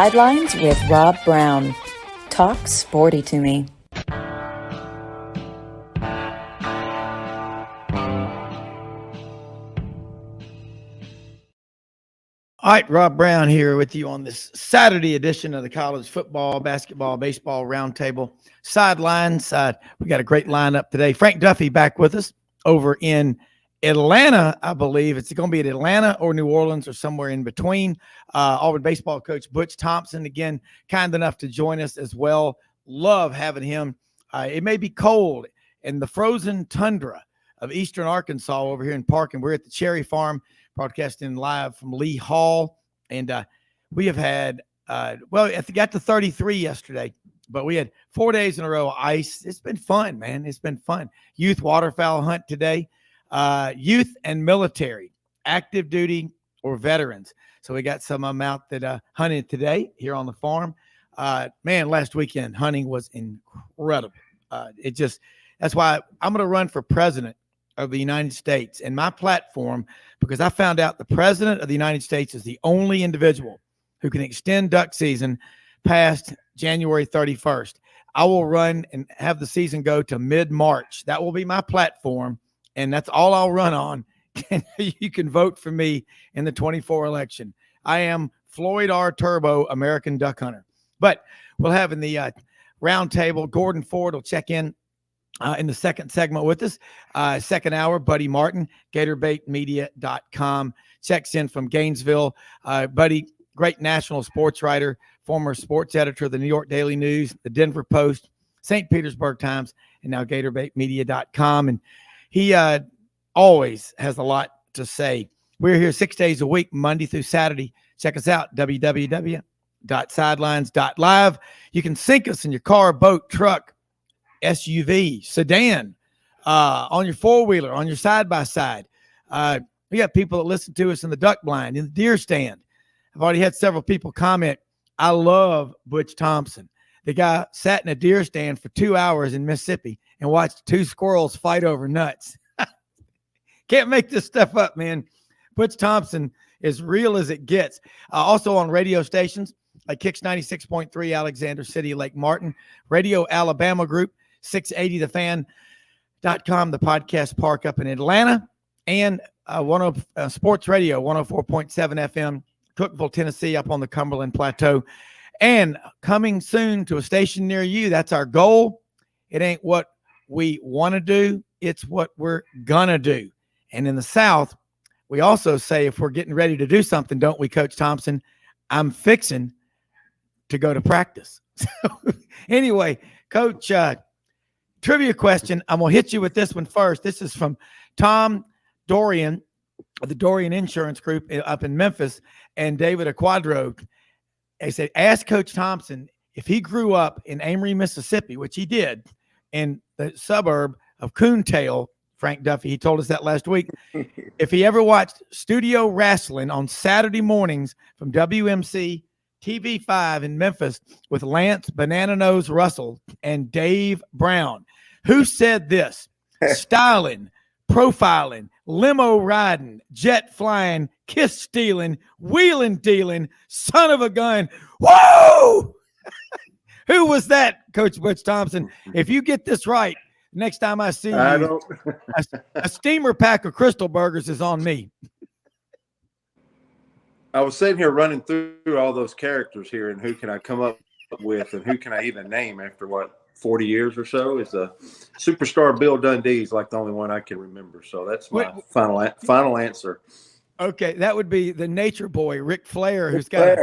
Sidelines with Rob Browne. Talk sporty to me. All right, Rob Browne here with you on this Saturday edition of the college football, basketball, baseball roundtable. Sidelines. We got a great lineup today. Frank Duffy back with us over in Atlanta, I believe. It's going to be at Atlanta or New Orleans or somewhere in between. Auburn baseball coach Butch Thompson, again, kind enough to join us as well. Love having him. It may be cold in the frozen tundra of eastern Arkansas over here in Parkin. We're at the Cherry Farm, broadcasting live from Lee Hall. And we have had, I got to 33 yesterday, but we had 4 days in a row of ice. It's been fun, man. It's been fun. Youth waterfowl hunt today. Youth and military, active duty or veterans. So we got some of them out that hunted today here on the farm. Last weekend hunting was incredible. That's why I'm going to run for president of the United States. And my platform, because I found out the president of the United States is the only individual who can extend duck season past January 31st. I will run and have the season go to mid-March. That will be my platform, and that's all I'll run on. You can vote for me in the 24 election. I am Floyd R. Turbo, American Duck Hunter. But we'll have in the round table, Gordon Ford will check in the second segment with us. Second hour, Buddy Martin, GatorBaitMedia.com, checks in from Gainesville. Buddy, great national sports writer, former sports editor of the New York Daily News, the Denver Post, St. Petersburg Times, and now GatorBaitMedia.com. And he always has a lot to say. We're here 6 days a week, Monday through Saturday. Check us out, www.sidelines.live. You can sync us in your car, boat, truck, SUV, sedan, on your four-wheeler, on your side-by-side. We got people that listen to us in the duck blind, in the deer stand. I've already had several people comment, I love Butch Thompson. The guy sat in a deer stand for 2 hours in Mississippi and watched two squirrels fight over nuts. Can't make this stuff up, man. Butch Thompson is real as it gets. Also on radio stations like Kicks 96.3, Alexander City, Lake Martin, Radio Alabama Group, 680thefan.com, the podcast park up in Atlanta, and Sports Radio, 104.7 FM, Cookeville, Tennessee, up on the Cumberland Plateau. And coming soon to a station near you, that's our goal. It ain't what we want to do, it's what we're going to do. And in the South, we also say if we're getting ready to do something, don't we, Coach Thompson? I'm fixing to go to practice. So anyway, Coach, trivia question. I'm going to hit you with this one first. This is from Tom Dorian of the Dorian Insurance Group up in Memphis, and David Aquadro. They said, ask Coach Thompson if he grew up in Amory, Mississippi, which he did, in the suburb of Coontail, Frank Duffy. He told us that last week. If he ever watched studio wrestling on Saturday mornings from WMC TV5 in Memphis with Lance Banana Nose Russell and Dave Browne, who said this? Styling, profiling, limo riding, jet flying, kiss stealing, wheeling dealing, son of a gun. Whoa! Who was that, Coach Butch Thompson? If you get this right, next time I see you, a steamer pack of Crystal Burgers is on me. I was sitting here running through all those characters here and who can I come up with and who can I even name after 40 years or so? Is a superstar Bill Dundee's like the only one I can remember. So that's my final answer. Okay, that would be the nature boy, Ric Flair, who's got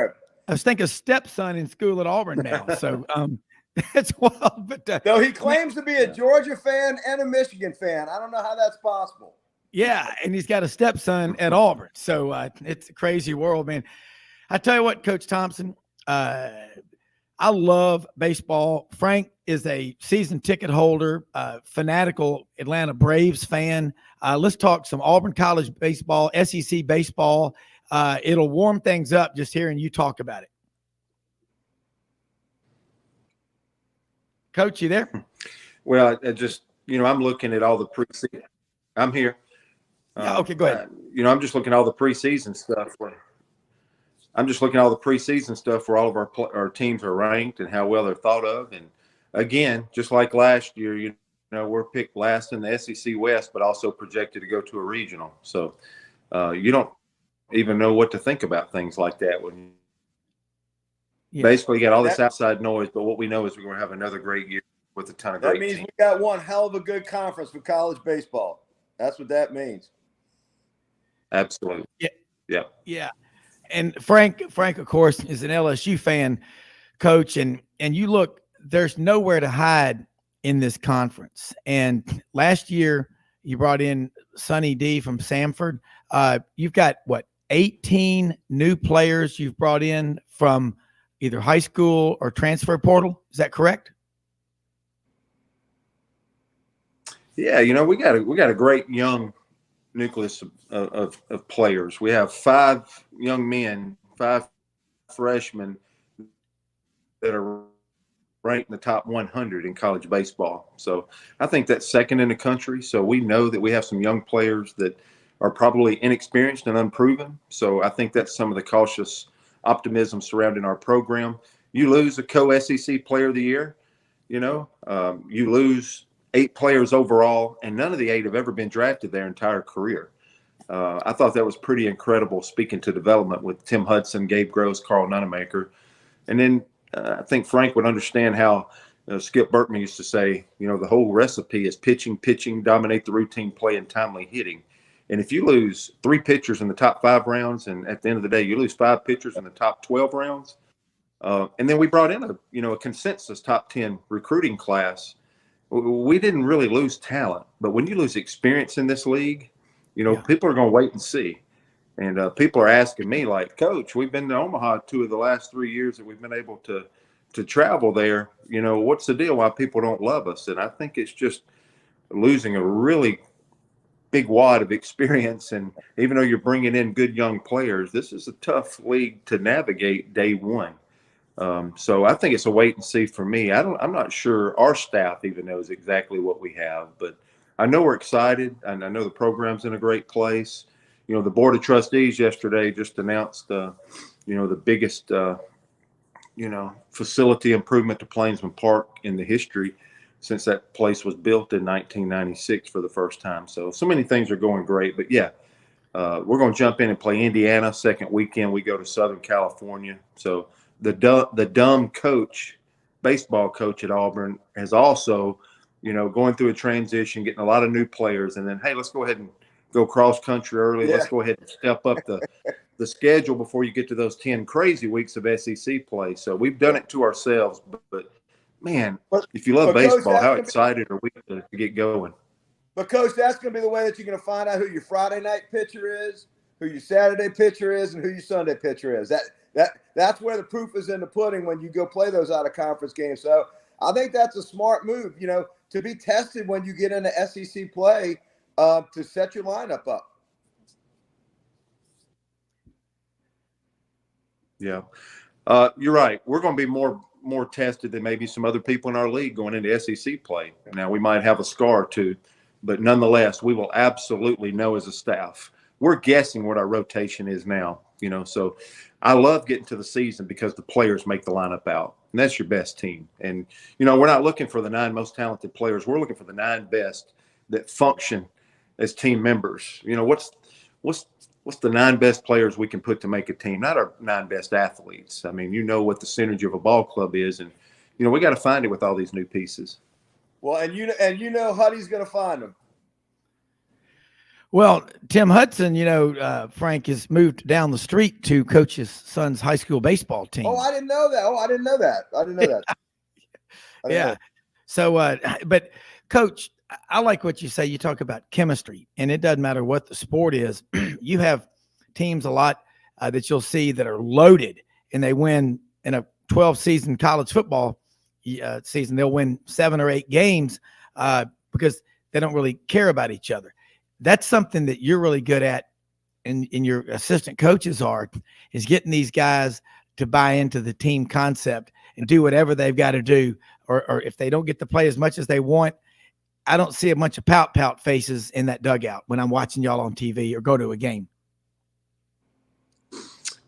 I was thinking stepson in school at Auburn now. So that's wild. But though he claims to be a Georgia fan and a Michigan fan. I don't know how that's possible. Yeah, and he's got a stepson at Auburn. So it's a crazy world, man. I tell you what, Coach Thompson, I love baseball. Frank is a season ticket holder, fanatical Atlanta Braves fan. Let's talk some Auburn College baseball, SEC baseball. It'll warm things up just hearing you talk about it. Coach, you there? Well, I just, I'm looking at all the preseason. I'm here. Okay, go ahead. I'm just looking at all the preseason stuff. I'm just looking at all the preseason stuff where all of our teams are ranked and how well they're thought of. And again, just like last year, you know, we're picked last in the SEC West, but also projected to go to a regional. So you don't even know what to think about things like that when you basically got all this outside noise. But what we know is we're going to have another great year with a ton of great teams. That means we got one hell of a good conference for college baseball. That's what that means. Absolutely. Yeah. And Frank, of course, is an LSU fan, Coach, and you look, there's nowhere to hide in this conference. And last year, you brought in Sonny D from Samford. You've got, 18 new players you've brought in from either high school or transfer portal. Is that correct? Yeah, you know, we got a great young nucleus of players. We have 5 young men, 5 freshmen that are ranked in the top 100 in college baseball. So I think that's second in the country. So we know that we have some young players that are probably inexperienced and unproven. So I think that's some of the cautious optimism surrounding our program. You lose a co-SEC player of the year, you know, you lose 8 players overall, and none of the 8 have ever been drafted their entire career. I thought that was pretty incredible, speaking to development with Tim Hudson, Gabe Gross, Carl Nunemaker. And then I think Frank would understand how Skip Berkman used to say, you know, the whole recipe is pitching, dominate the routine play, and timely hitting. And if you lose 3 pitchers in the top 5 rounds, and at the end of the day, you lose 5 pitchers in the top 12 rounds, and then we brought in a consensus top 10 recruiting class, we didn't really lose talent. But when you lose experience in this league, you know, people are going to wait and see. And people are asking me, like, Coach, we've been to Omaha 2 of the last 3 years that we've been able to travel there. You know, what's the deal? Why people don't love us? And I think it's just losing a really big wad of experience. And even though you're bringing in good young players, this is a tough league to navigate day one. So I think it's a wait and see for me. I'm not sure our staff even knows exactly what we have, but I know we're excited, and I know the program's in a great place. You know, the Board of Trustees yesterday just announced, the biggest, facility improvement to Plainsman Park in the history since that place was built in 1996 for the first time. So many things are going great. But, yeah, we're going to jump in and play Indiana. Second weekend, we go to Southern California. So the dumb coach, baseball coach at Auburn, has also, going through a transition, getting a lot of new players. And then, hey, let's go ahead and go cross country early. Let's go ahead and step up the schedule before you get to those 10 crazy weeks of SEC play. So we've done it to ourselves. But man, if you love baseball, Coach, how excited are we to get going? But, Coach, that's going to be the way that you're going to find out who your Friday night pitcher is, who your Saturday pitcher is, and who your Sunday pitcher is. That's where the proof is in the pudding when you go play those out-of-conference games. So I think that's a smart move, to be tested when you get into SEC play, to set your lineup up. Yeah, you're right. We're going to be more tested than maybe some other people in our league going into SEC play. Now, we might have a scar or two, but nonetheless, we will absolutely know as a staff. We're guessing what our rotation is now, so I love getting to the season because the players make the lineup out, and that's your best team. And, we're not looking for the 9 most talented players. We're looking for the 9 best that function as team members. What's the 9 best players we can put to make a team, not our 9 best athletes. I mean, what the synergy of a ball club is, and we got to find it with all these new pieces. Well, and Huddy's going to find them. Well, Tim Hudson, Frank has moved down the street to coach his son's high school baseball team. Oh, I didn't know that. Yeah. So, but Coach, I like what you say. You talk about chemistry, and it doesn't matter what the sport is. You have teams a lot that you'll see that are loaded, and they win in a 12-season college football season. They'll win 7 or 8 games because they don't really care about each other. That's something that you're really good at, and your assistant coaches is getting these guys to buy into the team concept and do whatever they've got to do. Or if they don't get to play as much as they want, I don't see a bunch of pout faces in that dugout when I'm watching y'all on TV or go to a game.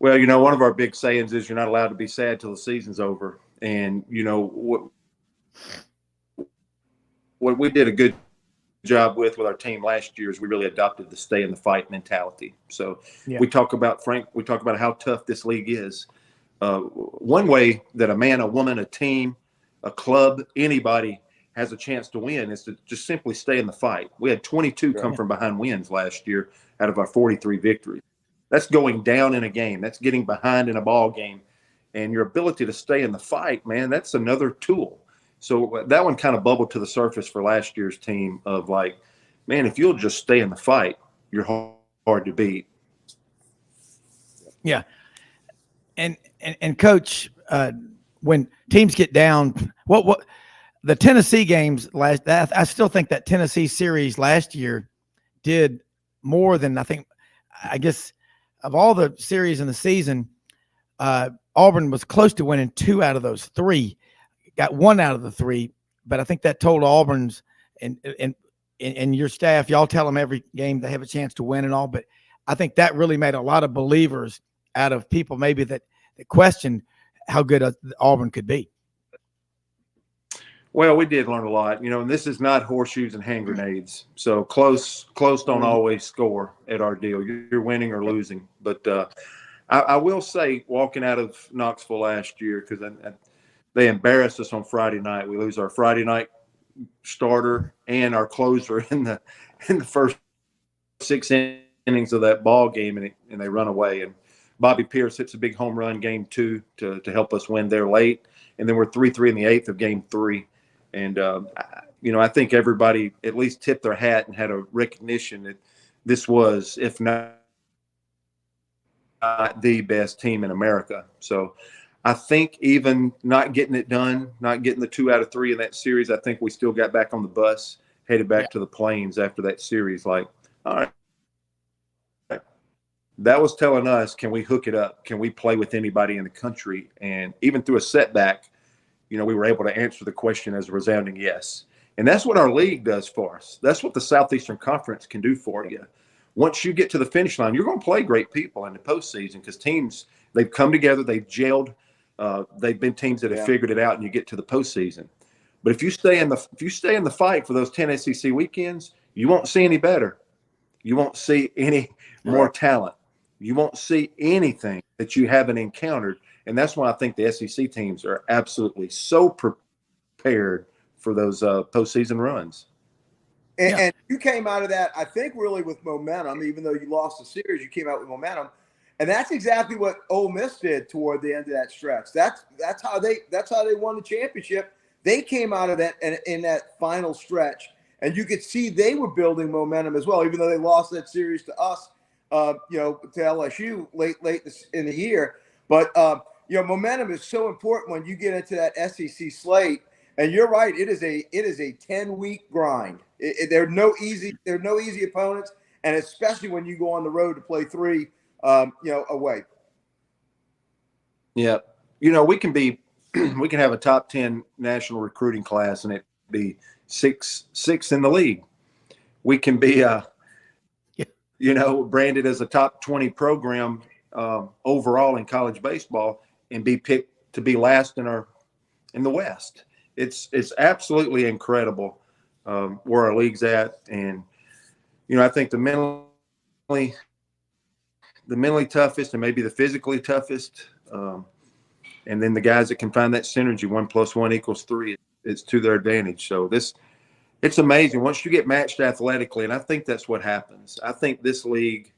Well, one of our big sayings is you're not allowed to be sad till the season's over. And, what we did a good job with our team last year is we really adopted the stay in the fight mentality. So we talk about how tough this league is. One way that a man, a woman, a team, a club, anybody has a chance to win is to just simply stay in the fight. We had 22 come from behind wins last year out of our 43 victories. That's going down in a game. That's getting behind in a ball game. And your ability to stay in the fight, man, that's another tool. So that one kind of bubbled to the surface for last year's team of like, man, if you'll just stay in the fight, you're hard to beat. Yeah. And Coach, when teams get down, what the Tennessee games I still think that Tennessee series last year did more than I guess of all the series in the season, Auburn was close to winning 2 out of those 3, got 1 out of the 3, but I think that told Auburn's and your staff, y'all tell them every game they have a chance to win and all, but I think that really made a lot of believers out of people maybe that questioned how good Auburn could be. Well, we did learn a lot, and this is not horseshoes and hand grenades. So close don't always score at our deal. You're winning or losing. But I will say, walking out of Knoxville last year, because they embarrassed us on Friday night. We lose our Friday night starter and our closer in the first 6 innings of that ball game, and they run away. And Bobby Pierce hits a big home run game 2 to help us win there late. And then we're 3-3 in the 8th of game 3. And, I think everybody at least tipped their hat and had a recognition that this was, if not the best team in America. So I think even not getting it done, not getting the 2 out of 3 in that series, I think we still got back on the bus, headed back to the Plains after that series. Like, all right, that was telling us, can we hook it up? Can we play with anybody in the country? And even through a setback, we were able to answer the question as a resounding yes. And that's what our league does for us. That's what the Southeastern Conference can do for you. Once you get to the finish line, you're going to play great people in the postseason because teams, they've come together, they've gelled. They've been teams that have figured it out, and you get to the postseason. But if you stay in the fight for those 10 SEC weekends, you won't see any better. You won't see any more talent. You won't see anything that you haven't encountered. And that's why I think the SEC teams are absolutely so prepared for those postseason runs. And you came out of that, I think, really with momentum. Even though you lost the series, you came out with momentum, and that's exactly what Ole Miss did toward the end of that stretch. That's how they won the championship. They came out of that in that final stretch, and you could see they were building momentum as well. Even though they lost that series to us, to LSU late in the year, but momentum is so important when you get into that SEC slate. And you're right; it is a 10-week grind. There are no easy opponents, and especially when you go on the road to play 3, away. Yeah, we can have a top 10 national recruiting class, and it be six in the league. We can be branded as a top 20 program overall in college baseball and be picked to be last in the West. It's absolutely incredible where our league's at. And, I think the mentally toughest and maybe the physically toughest, and then the guys that can find that synergy, 1 + 1 = 3, it's to their advantage. So it's amazing once you get matched athletically. And I think that's what happens. I think this league,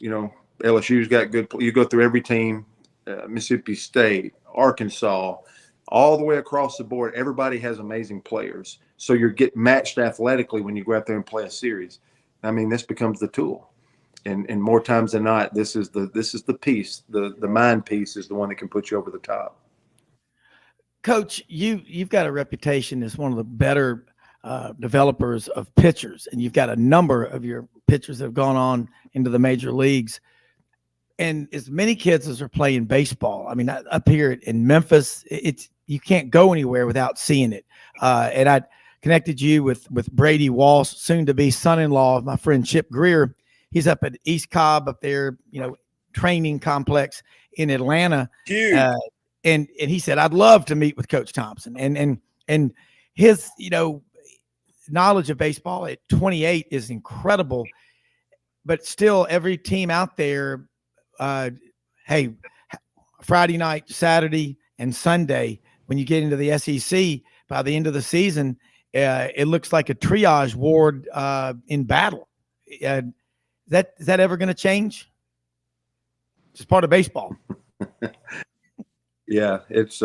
LSU's got good, you go through every team, Mississippi State, Arkansas, all the way across the board. Everybody has amazing players. So you get matched athletically when you go out there and play a series. I mean, this becomes the tool. And more times than not, this is the piece, the mind piece is the one that can put you over the top. Coach, you've got a reputation as one of the better developers of pitchers, and you've got a number of your pitchers that have gone on into the major leagues. And as many kids as are playing baseball, I mean, up here in Memphis, you can't go anywhere without seeing it. And I connected you with Brady Walsh, soon to be son-in-law of my friend Chip Greer. He's up at East Cobb up there, training complex in Atlanta. Huge. And he said, I'd love to meet with Coach Thompson. And his, knowledge of baseball at 28 is incredible. But still, every team out there, hey, Friday night, Saturday, and Sunday, when you get into the SEC, by the end of the season, it looks like a triage ward in battle. Is that ever going to change? It's just part of baseball. Yeah, it's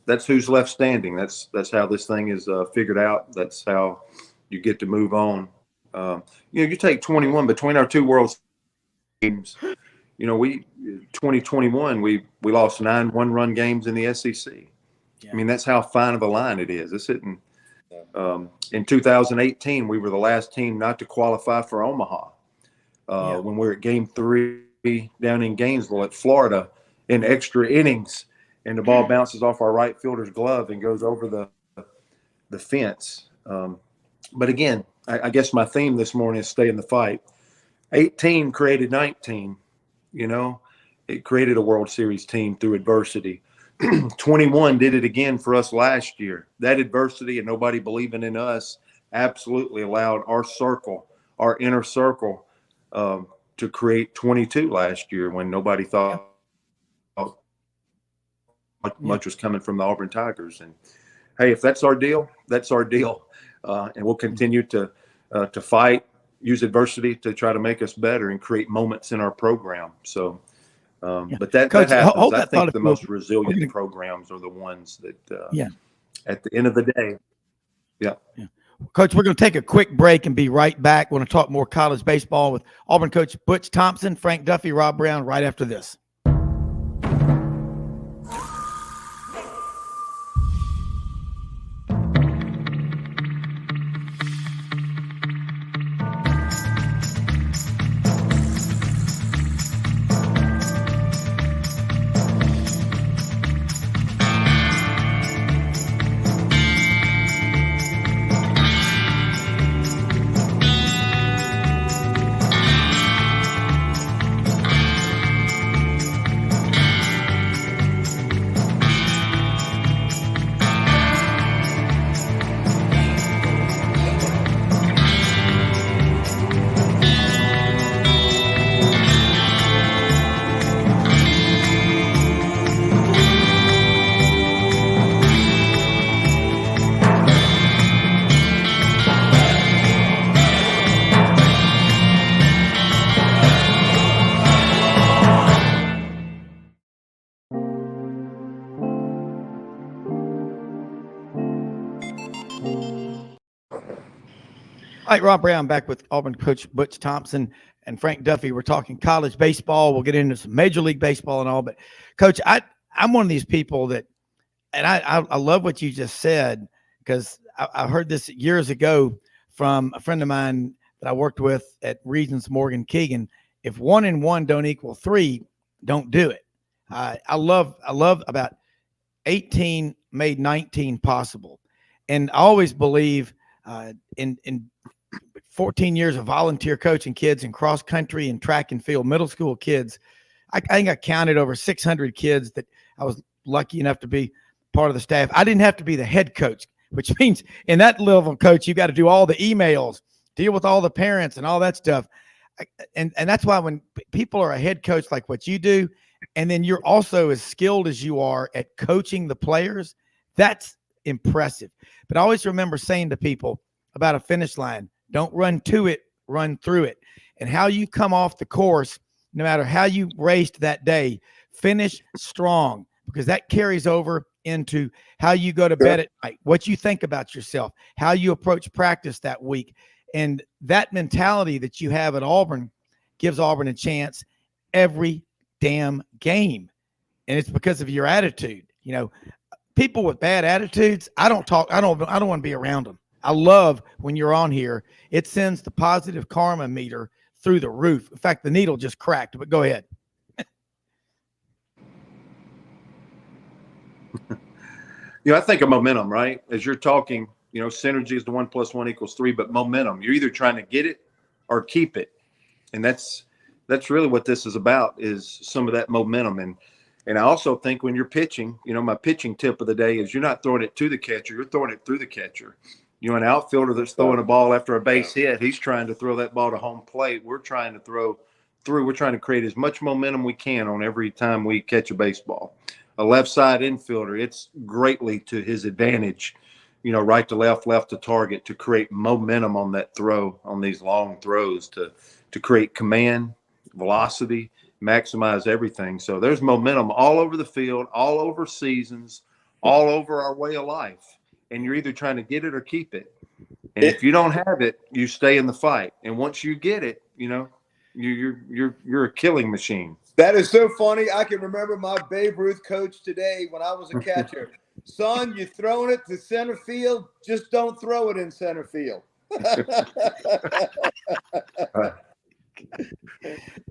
that's who's left standing. That's how this thing is figured out. That's how you get to move on. You take 21 between our two World teams. 2021 we lost 9 one-run games in the SEC. Yeah. I mean, that's how fine of a line it is. It's hitting. In 2018, we were the last team not to qualify for Omaha when we were at Game 3 down in Gainesville at Florida in extra innings, and the ball bounces off our right fielder's glove and goes over the fence. But again, I guess my theme this morning is stay in the fight. 18 created 19. It created a World Series team through adversity. 21 did it again for us last year. That adversity and nobody believing in us absolutely allowed our circle, our inner circle, to create 22 last year when nobody thought much was coming from the Auburn Tigers. And hey, if that's our deal, that's our deal. And we'll continue to fight, use adversity to try to make us better and create moments in our program. So, but that happens. I think the most resilient programs are the ones that, at the end of the day, Coach, we're going to take a quick break and be right back. We're going to talk more college baseball with Auburn coach Butch Thompson, Frank Duffy, Rob Browne right after this. All right, Rob Browne back with Auburn coach Butch Thompson and Frank Duffy. We're talking college baseball. We'll get into some Major League Baseball and all. But, Coach, I'm one of these people that – and I love what you just said because I heard this years ago from a friend of mine that I worked with at Regents Morgan Keegan. If 1 and 1 don't equal 3, don't do it. I love about 18 made 19 possible. And I always believe in 14 years of volunteer coaching kids in cross country and track and field, middle school kids. I think I counted over 600 kids that I was lucky enough to be part of the staff. I didn't have to be the head coach, which means in that level of coach, you got to do all the emails, deal with all the parents and all that stuff. And that's why when people are a head coach like what you do, and then you're also as skilled as you are at coaching the players, that's impressive. But I always remember saying to people about a finish line, don't run to it, run through it. And how you come off the course, no matter how you raced that day, finish strong, because that carries over into how you go to bed at night, what you think about yourself, how you approach practice that week. And that mentality that you have at Auburn gives Auburn a chance every damn game. And it's because of your attitude. People with bad attitudes, I don't want to be around them. I love when you're on here. It sends the positive karma meter through the roof. In fact, the needle just cracked, but go ahead. I think of momentum, right? As you're talking, synergy is the 1 + 1 = 3, but momentum, you're either trying to get it or keep it. And that's that's really what this is about, is some of that momentum. And I also think when you're pitching, my pitching tip of the day is you're not throwing it to the catcher, you're throwing it through the catcher. An outfielder that's throwing a ball after a base hit, he's trying to throw that ball to home plate. We're trying to throw through. We're trying to create as much momentum we can on every time we catch a baseball. A left side infielder, it's greatly to his advantage, right to left, left to target, to create momentum on that throw, on these long throws, to create command, velocity, maximize everything. So there's momentum all over the field, all over seasons, all over our way of life. And you're either trying to get it or keep it. And if you don't have it, you stay in the fight. And once you get it, you're a killing machine. That is so funny. I can remember my Babe Ruth coach today when I was a catcher. Son, you're throwing it to center field. Just don't throw it in center field.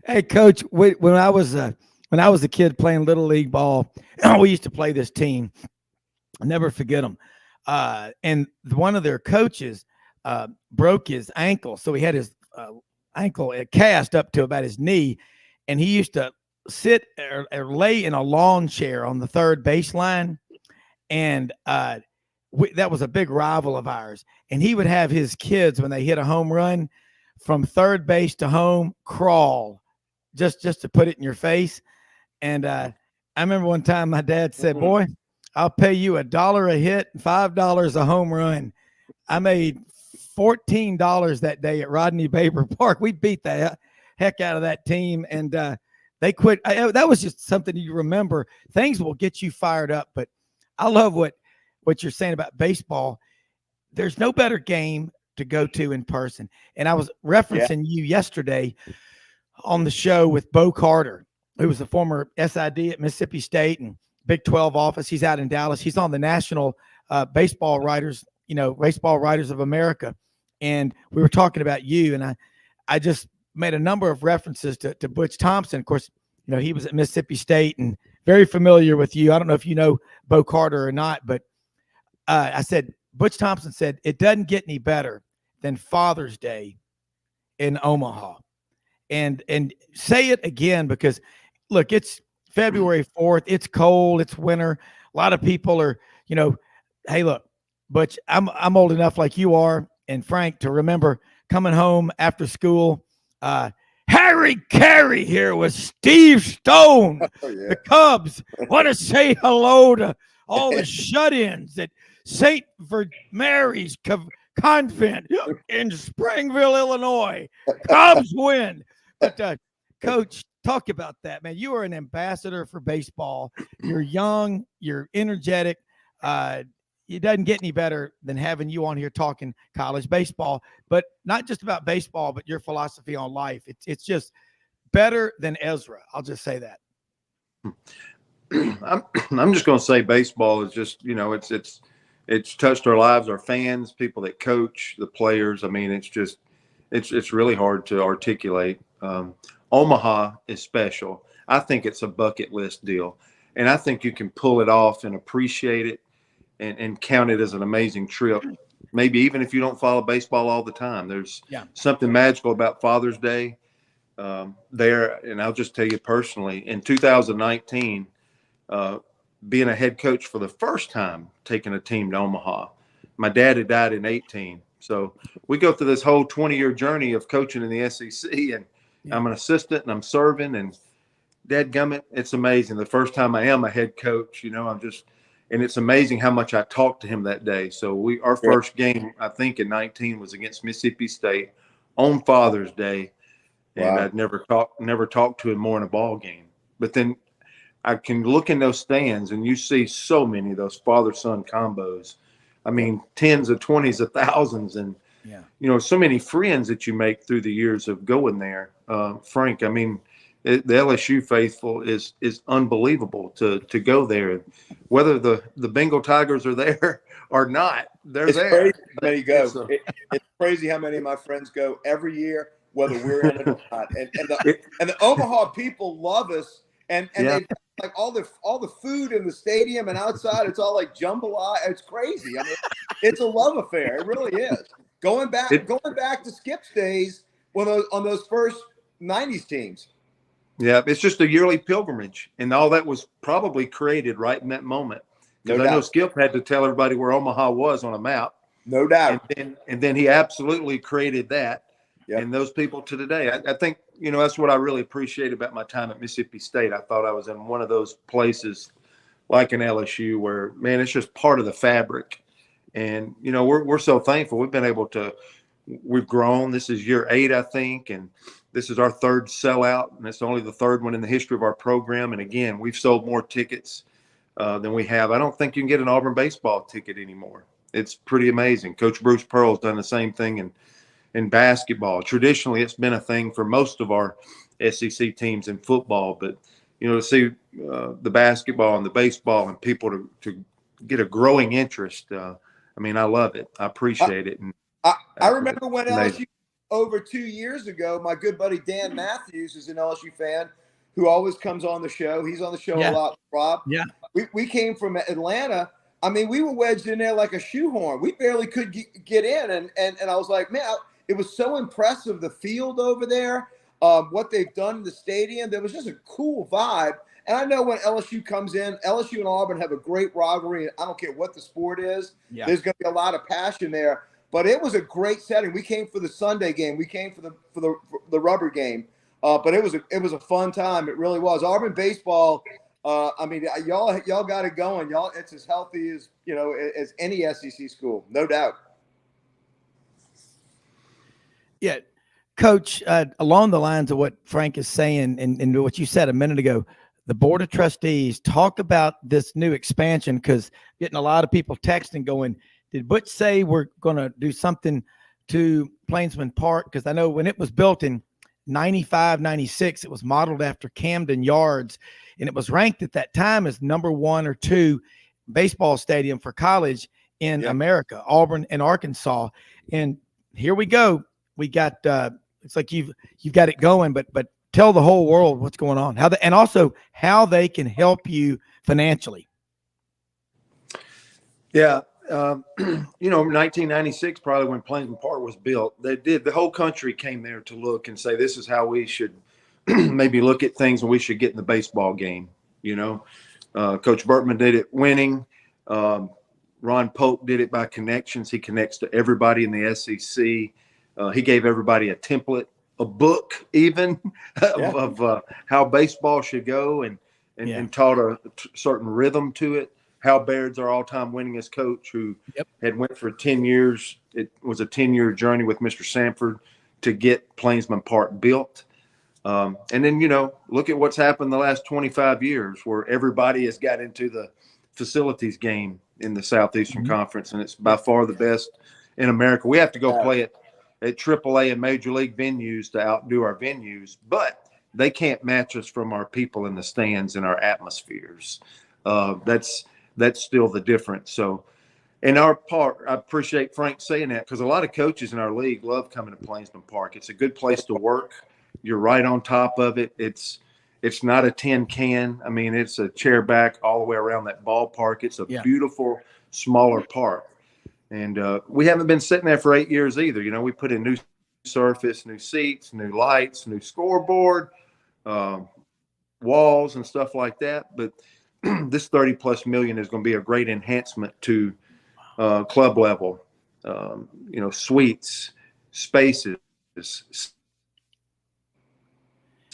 Hey, Coach, when I was a kid playing Little League ball, we used to play this team. I'll never forget them. And one of their coaches broke his ankle. So he had his ankle cast up to about his knee. And he used to sit or lay in a lawn chair on the third baseline. And that was a big rival of ours. And he would have his kids, when they hit a home run, from third base to home, crawl just to put it in your face. And I remember one time my dad said, boy, I'll pay you $1 a hit, $5 a home run. I made $14 that day at Rodney Baber Park. We beat the heck out of that team, and they quit. That was just something you remember. Things will get you fired up, but I love what you're saying about baseball. There's no better game to go to in person. And I was referencing you yesterday on the show with Bo Carter, who was a former SID at Mississippi State and Big 12 office. He's out in Dallas. He's on the National Baseball Writers, Baseball Writers of America. And we were talking about you, and I just made a number of references to Butch Thompson. Of course, he was at Mississippi State and very familiar with you. I don't know if you know Bo Carter or not, but I said, Butch Thompson said, it doesn't get any better than Father's Day in Omaha. And say it again, because look, it's February 4th. It's cold. It's winter. A lot of people are, hey, look, Butch, I'm old enough like you are and Frank to remember coming home after school. Harry Carey here with Steve Stone. The Cubs want to say hello to all the shut-ins at St. Mary's Convent in Springville, Illinois. Cubs win. But, Coach, talk about that, man. You are an ambassador for baseball. You're young. You're energetic. It doesn't get any better than having you on here talking college baseball, but not just about baseball, but your philosophy on life. It's just better than Ezra. I'll just say that. I'm just going to say baseball is just, it's touched our lives, our fans, people that coach, the players. I mean, it's really hard to articulate. Omaha is special. I think it's a bucket list deal, and I think you can pull it off and appreciate it and count it as an amazing trip. Maybe even if you don't follow baseball all the time, there's something magical about Father's Day there. And I'll just tell you personally, in 2019, being a head coach for the first time, taking a team to Omaha, my dad had died in 18. So we go through this whole 20-year journey of coaching in the SEC, and I'm an assistant and I'm serving, and dadgummit, it's amazing. The first time I am a head coach, and it's amazing how much I talked to him that day. So our first game, I think in 19, was against Mississippi State on Father's Day. And I'd never talked to him more in a ball game. But then I can look in those stands and you see so many of those father-son combos. I mean, tens of 20s of thousands, and so many friends that you make through the years of going there. Frank, I mean, the LSU faithful is unbelievable to go there. Whether the Bengal Tigers are there or not, they're there. Crazy how many go. It's crazy how many of my friends go every year, whether we're in it or not. And the Omaha people love us, and they like all the food in the stadium and outside. It's all like jambalaya. It's crazy. I mean, it's a love affair. It really is. Going back to Skip's days on those first '90s teams. Yeah, it's just a yearly pilgrimage, and all that was probably created right in that moment. Because I know Skip had to tell everybody where Omaha was on a map. No doubt. And then he absolutely created that. Yep. And those people to today, I think, that's what I really appreciate about my time at Mississippi State. I thought I was in one of those places like an LSU where, man, it's just part of the fabric. And, we're so thankful. We've grown. This is year 8, I think. And this is our 3rd sellout. And it's only the 3rd one in the history of our program. And again, we've sold more tickets than we have. I don't think you can get an Auburn baseball ticket anymore. It's pretty amazing. Coach Bruce Pearl's done the same thing in basketball. Traditionally, it's been a thing for most of our SEC teams in football. But, to see the basketball and the baseball and people to get a growing interest, I love it. I appreciate it. And I remember when LSU over 2 years ago, my good buddy Dan Matthews is an LSU fan who always comes on the show. He's on the show a lot, Rob. Yeah. We came from Atlanta. We were wedged in there like a shoehorn. We barely could get in. And I was like, man, it was so impressive, the field over there, what they've done in the stadium. There was just a cool vibe. And I know when LSU comes in, LSU and Auburn have a great rivalry. And I don't care what the sport is. Yeah. There's going to be a lot of passion there. But it was a great setting. We came for the Sunday game. We came for the rubber game. But it was a fun time. It really was. Auburn baseball. Y'all got it going. Y'all, it's as healthy as as any SEC school, no doubt. Yeah, Coach. Along the lines of what Frank is saying and what you said a minute ago, the Board of Trustees talk about this new expansion because getting a lot of people texting going, did Butch say we're going to do something to Plainsman Park? Because I know when it was built in 95, 96, it was modeled after Camden Yards, and it was ranked at that time as number 1 or 2 baseball stadium for college in America, Auburn and Arkansas. And here we go. We got it's like you've got it going, but tell the whole world what's going on, and also how they can help you financially. Yeah. 1996, probably when Plainsman Park was built, the whole country came there to look and say, this is how we should maybe look at things and we should get in the baseball game. Coach Bertman did it winning. Ron Polk did it by connections. He connects to everybody in the SEC. He gave everybody a template, a book even of how baseball should go and taught a certain rhythm to it. Hal Baird's our all-time winningest coach who had went for 10 years. It was a 10-year journey with Mr. Sanford to get Plainsman Park built. And then, look at what's happened the last 25 years where everybody has got into the facilities game in the Southeastern Conference, and it's by far the best in America. We have to go play it at AAA and Major League venues to outdo our venues, but they can't match us from our people in the stands and our atmospheres. That's still the difference. So in our part, I appreciate Frank saying that because a lot of coaches in our league love coming to Plainsman Park. It's a good place to work. You're right on top of it. It's not a tin can. It's a chair back all the way around that ballpark. It's a beautiful, smaller park. And we haven't been sitting there for 8 years either. We put in new surface, new seats, new lights, new scoreboard, walls and stuff like that. But this $30+ million is going to be a great enhancement to club level, suites, spaces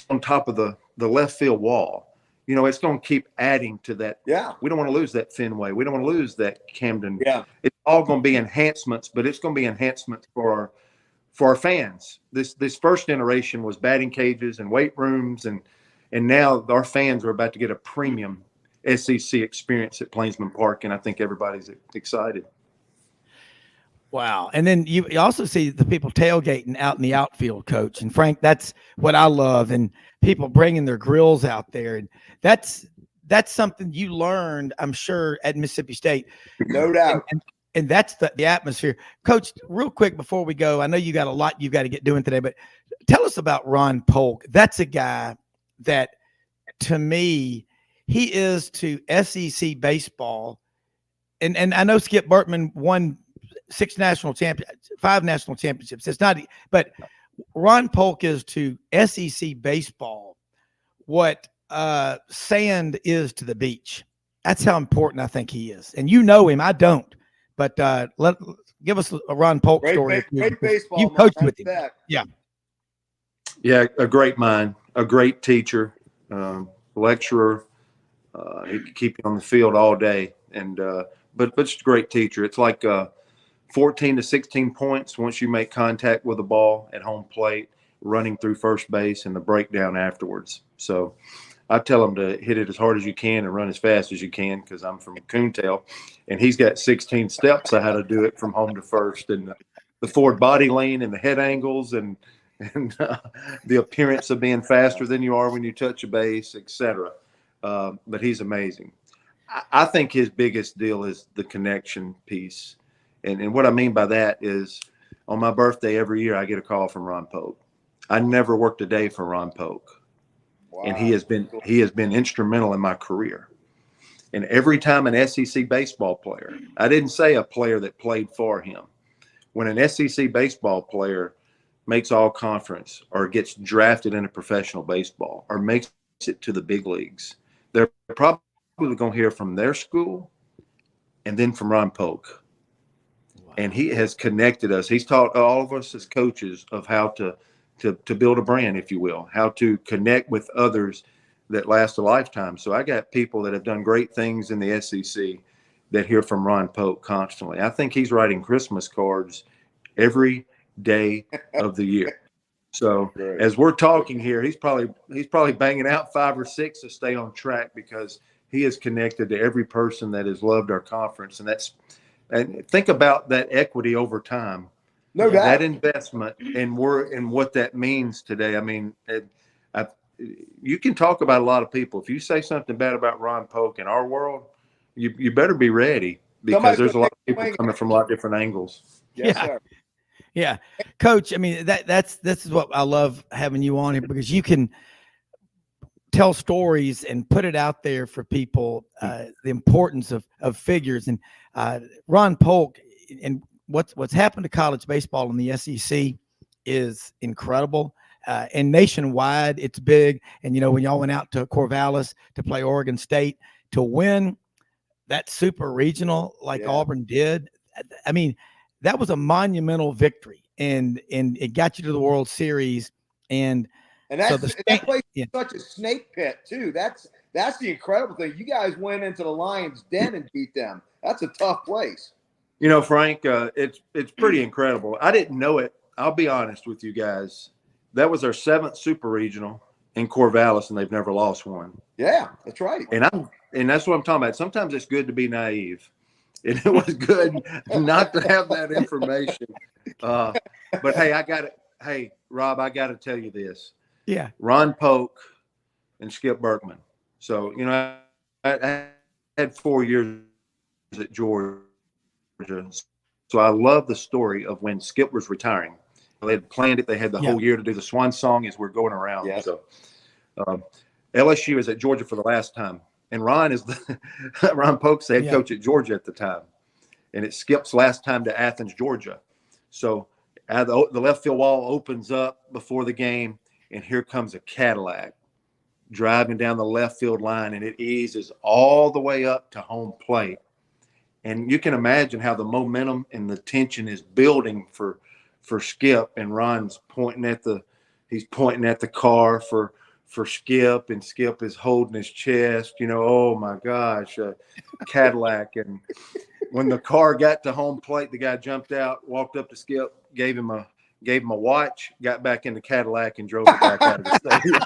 on top of the left field wall. It's going to keep adding to that. Yeah. We don't want to lose that Fenway. We don't want to lose that Camden. Yeah. It's all going to be enhancements, but it's going to be enhancements for our fans. This first generation was batting cages and weight rooms, and now our fans are about to get a premium SEC experience at Plainsman Park, and I think everybody's excited. Wow. And then you also see the people tailgating out in the outfield, Coach. And Frank, that's what I love. And people bringing their grills out there. And that's something you learned, I'm sure, at Mississippi State. No doubt. And that's the atmosphere. Coach, real quick before we go, I know you got a lot you've got to get doing today, but tell us about Ron Polk. That's a guy that, to me, he is to SEC baseball. And I know Skip Bertman won 5 national championships. It's not, but Ron Polk is to SEC baseball what sand is to the beach. That's how important I think he is. And you know him, I don't. But give us a Ron Polk story. Great baseball. You coached with him. Yeah. Yeah, a great mind, a great teacher, lecturer. He could keep you on the field all day, and but just a great teacher. It's like 14 to 16 points once you make contact with the ball at home plate, running through first base, and the breakdown afterwards. So I tell him to hit it as hard as you can and run as fast as you can, because I'm from Coontail, and he's got 16 steps of how to do it from home to first, and the forward body lean and the head angles and the appearance of being faster than you are when you touch a base, etc. But he's amazing. I think his biggest deal is the connection piece. And what I mean by that is, on my birthday every year, I get a call from Ron Polk. I never worked a day for Ron Polk. Wow. And he has been instrumental in my career. And every time an SEC baseball player, I didn't say a player that played for him, when an SEC baseball player makes all conference or gets drafted into professional baseball or makes it to the big leagues, they're probably going to hear from their school and then from Ron Polk. Wow. And he has connected us. He's taught all of us as coaches of how to build a brand, if you will, how to connect with others that last a lifetime. So I got people that have done great things in the SEC that hear from Ron Polk constantly. I think he's writing Christmas cards every day of the year. So as we're talking here, he's probably banging out 5 or 6 to stay on track, because he is connected to every person that has loved our conference. And think about that equity over time. No doubt. That investment and what that means today. I mean, you can talk about a lot of people. If you say something bad about Ron Polk in our world, you better be ready, because there's a lot of people coming from a lot of different angles. Yes, sir. Yeah, Coach. I mean, this is what I love having you on here, because you can tell stories and put it out there for people. The importance of figures, and Ron Polk, and what's happened to college baseball in the SEC is incredible. And nationwide, it's big. And when y'all went out to Corvallis to play Oregon State, to win that super regional like Auburn did, I mean, that was a monumental victory, and it got you to the World Series. And that place is such a snake pit too. That's the incredible thing. You guys went into the Lions' den and beat them. That's a tough place. Frank, it's pretty incredible. I didn't know it. I'll be honest with you guys. That was our 7th super regional in Corvallis, and they've never lost one. Yeah, that's right. And that's what I'm talking about. Sometimes it's good to be naive. And it was good not to have that information. But hey, Rob, I got to tell you this. Yeah. Ron Polk and Skip Berkman. So, I had 4 years at Georgia. So I love the story of when Skip was retiring. They had planned it. They had the whole year to do the swan song as we're going around. Yeah. So LSU is at Georgia for the last time. And Ron is Ron Polk's the head coach at Georgia at the time. And it's Skip's last time to Athens, Georgia. So the left field wall opens up before the game, and here comes a Cadillac driving down the left field line, and it eases all the way up to home plate. And you can imagine how the momentum and the tension is building for Skip, and Ron's pointing at the car for Skip, and Skip is holding his chest, oh my gosh, Cadillac. And when the car got to home plate, the guy jumped out, walked up to Skip, gave him a watch, got back in the Cadillac, and drove it back out of the stadium.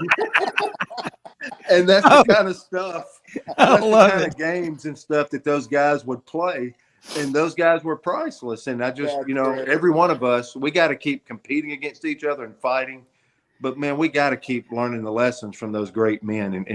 And that's the kind of stuff, that's the kind of games and stuff that those guys would play. And those guys were priceless. And I just, every one of us, we got to keep competing against each other and fighting. But, man, we got to keep learning the lessons from those great men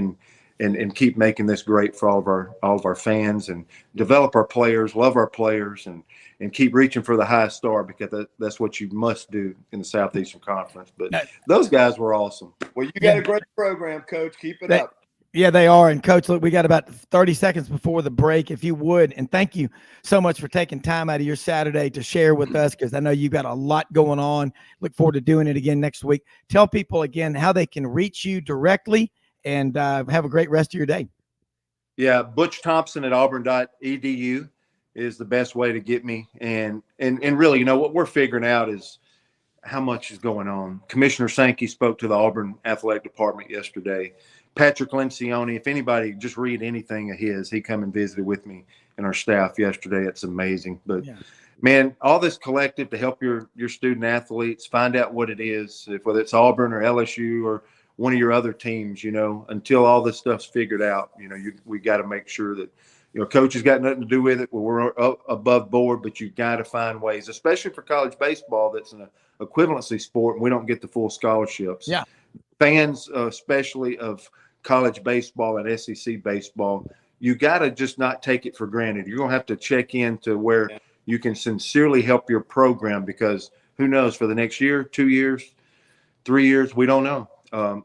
and keep making this great for all of our fans, and develop our players, love our players, and keep reaching for the highest star, because that's what you must do in the Southeastern Conference. But those guys were awesome. Well, you got a great program, Coach. Keep it up. Yeah, they are. And Coach, look, we got about 30 seconds before the break, if you would. And thank you so much for taking time out of your Saturday to share with us, because I know you've got a lot going on. Look forward to doing it again next week. Tell people again how they can reach you directly, and have a great rest of your day. Yeah, Butch Thompson at auburn.edu is the best way to get me. And really, what we're figuring out is how much is going on. Commissioner Sankey spoke to the Auburn athletic department yesterday. Patrick Lencioni, if anybody just read anything of his, he come and visited with me and our staff yesterday. It's amazing. But man, all this collective to help your student athletes find out what it is, whether it's Auburn or LSU or one of your other teams, until all this stuff's figured out, we got to make sure that, coach has got nothing to do with it. We're above board, but you've got to find ways, especially for college baseball, that's an equivalency sport, and we don't get the full scholarships. Yeah. Fans, especially of college baseball and SEC baseball, you got to just not take it for granted. You're going to have to check into where you can sincerely help your program, because who knows, for the next year, 2 years, 3 years, we don't know.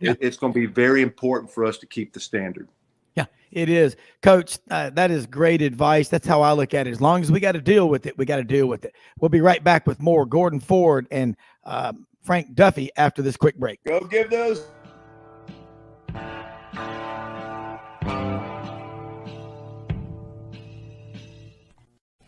It's going to be very important for us to keep the standard. Yeah, it is. Coach, that is great advice. That's how I look at it. As long as we got to deal with it, we got to deal with it. We'll be right back with more Gordon Ford and Frank Duffy after this quick break. Go give those.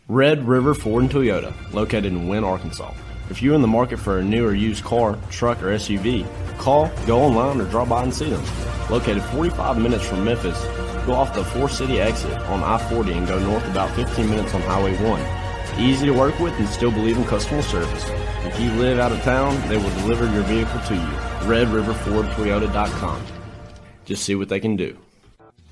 Red River Ford and Toyota, located in Wynne, Arkansas. If you're in the market for a new or used car, truck, or SUV, call, go online, or drop by and see them. Located 45 minutes from Memphis, go off the 4-city exit on I-40 and go north about 15 minutes on Highway 1. Easy to work with and still believe in customer service. If you live out of town, they will deliver your vehicle to you. RedRiverFordToyota.com. Just see what they can do.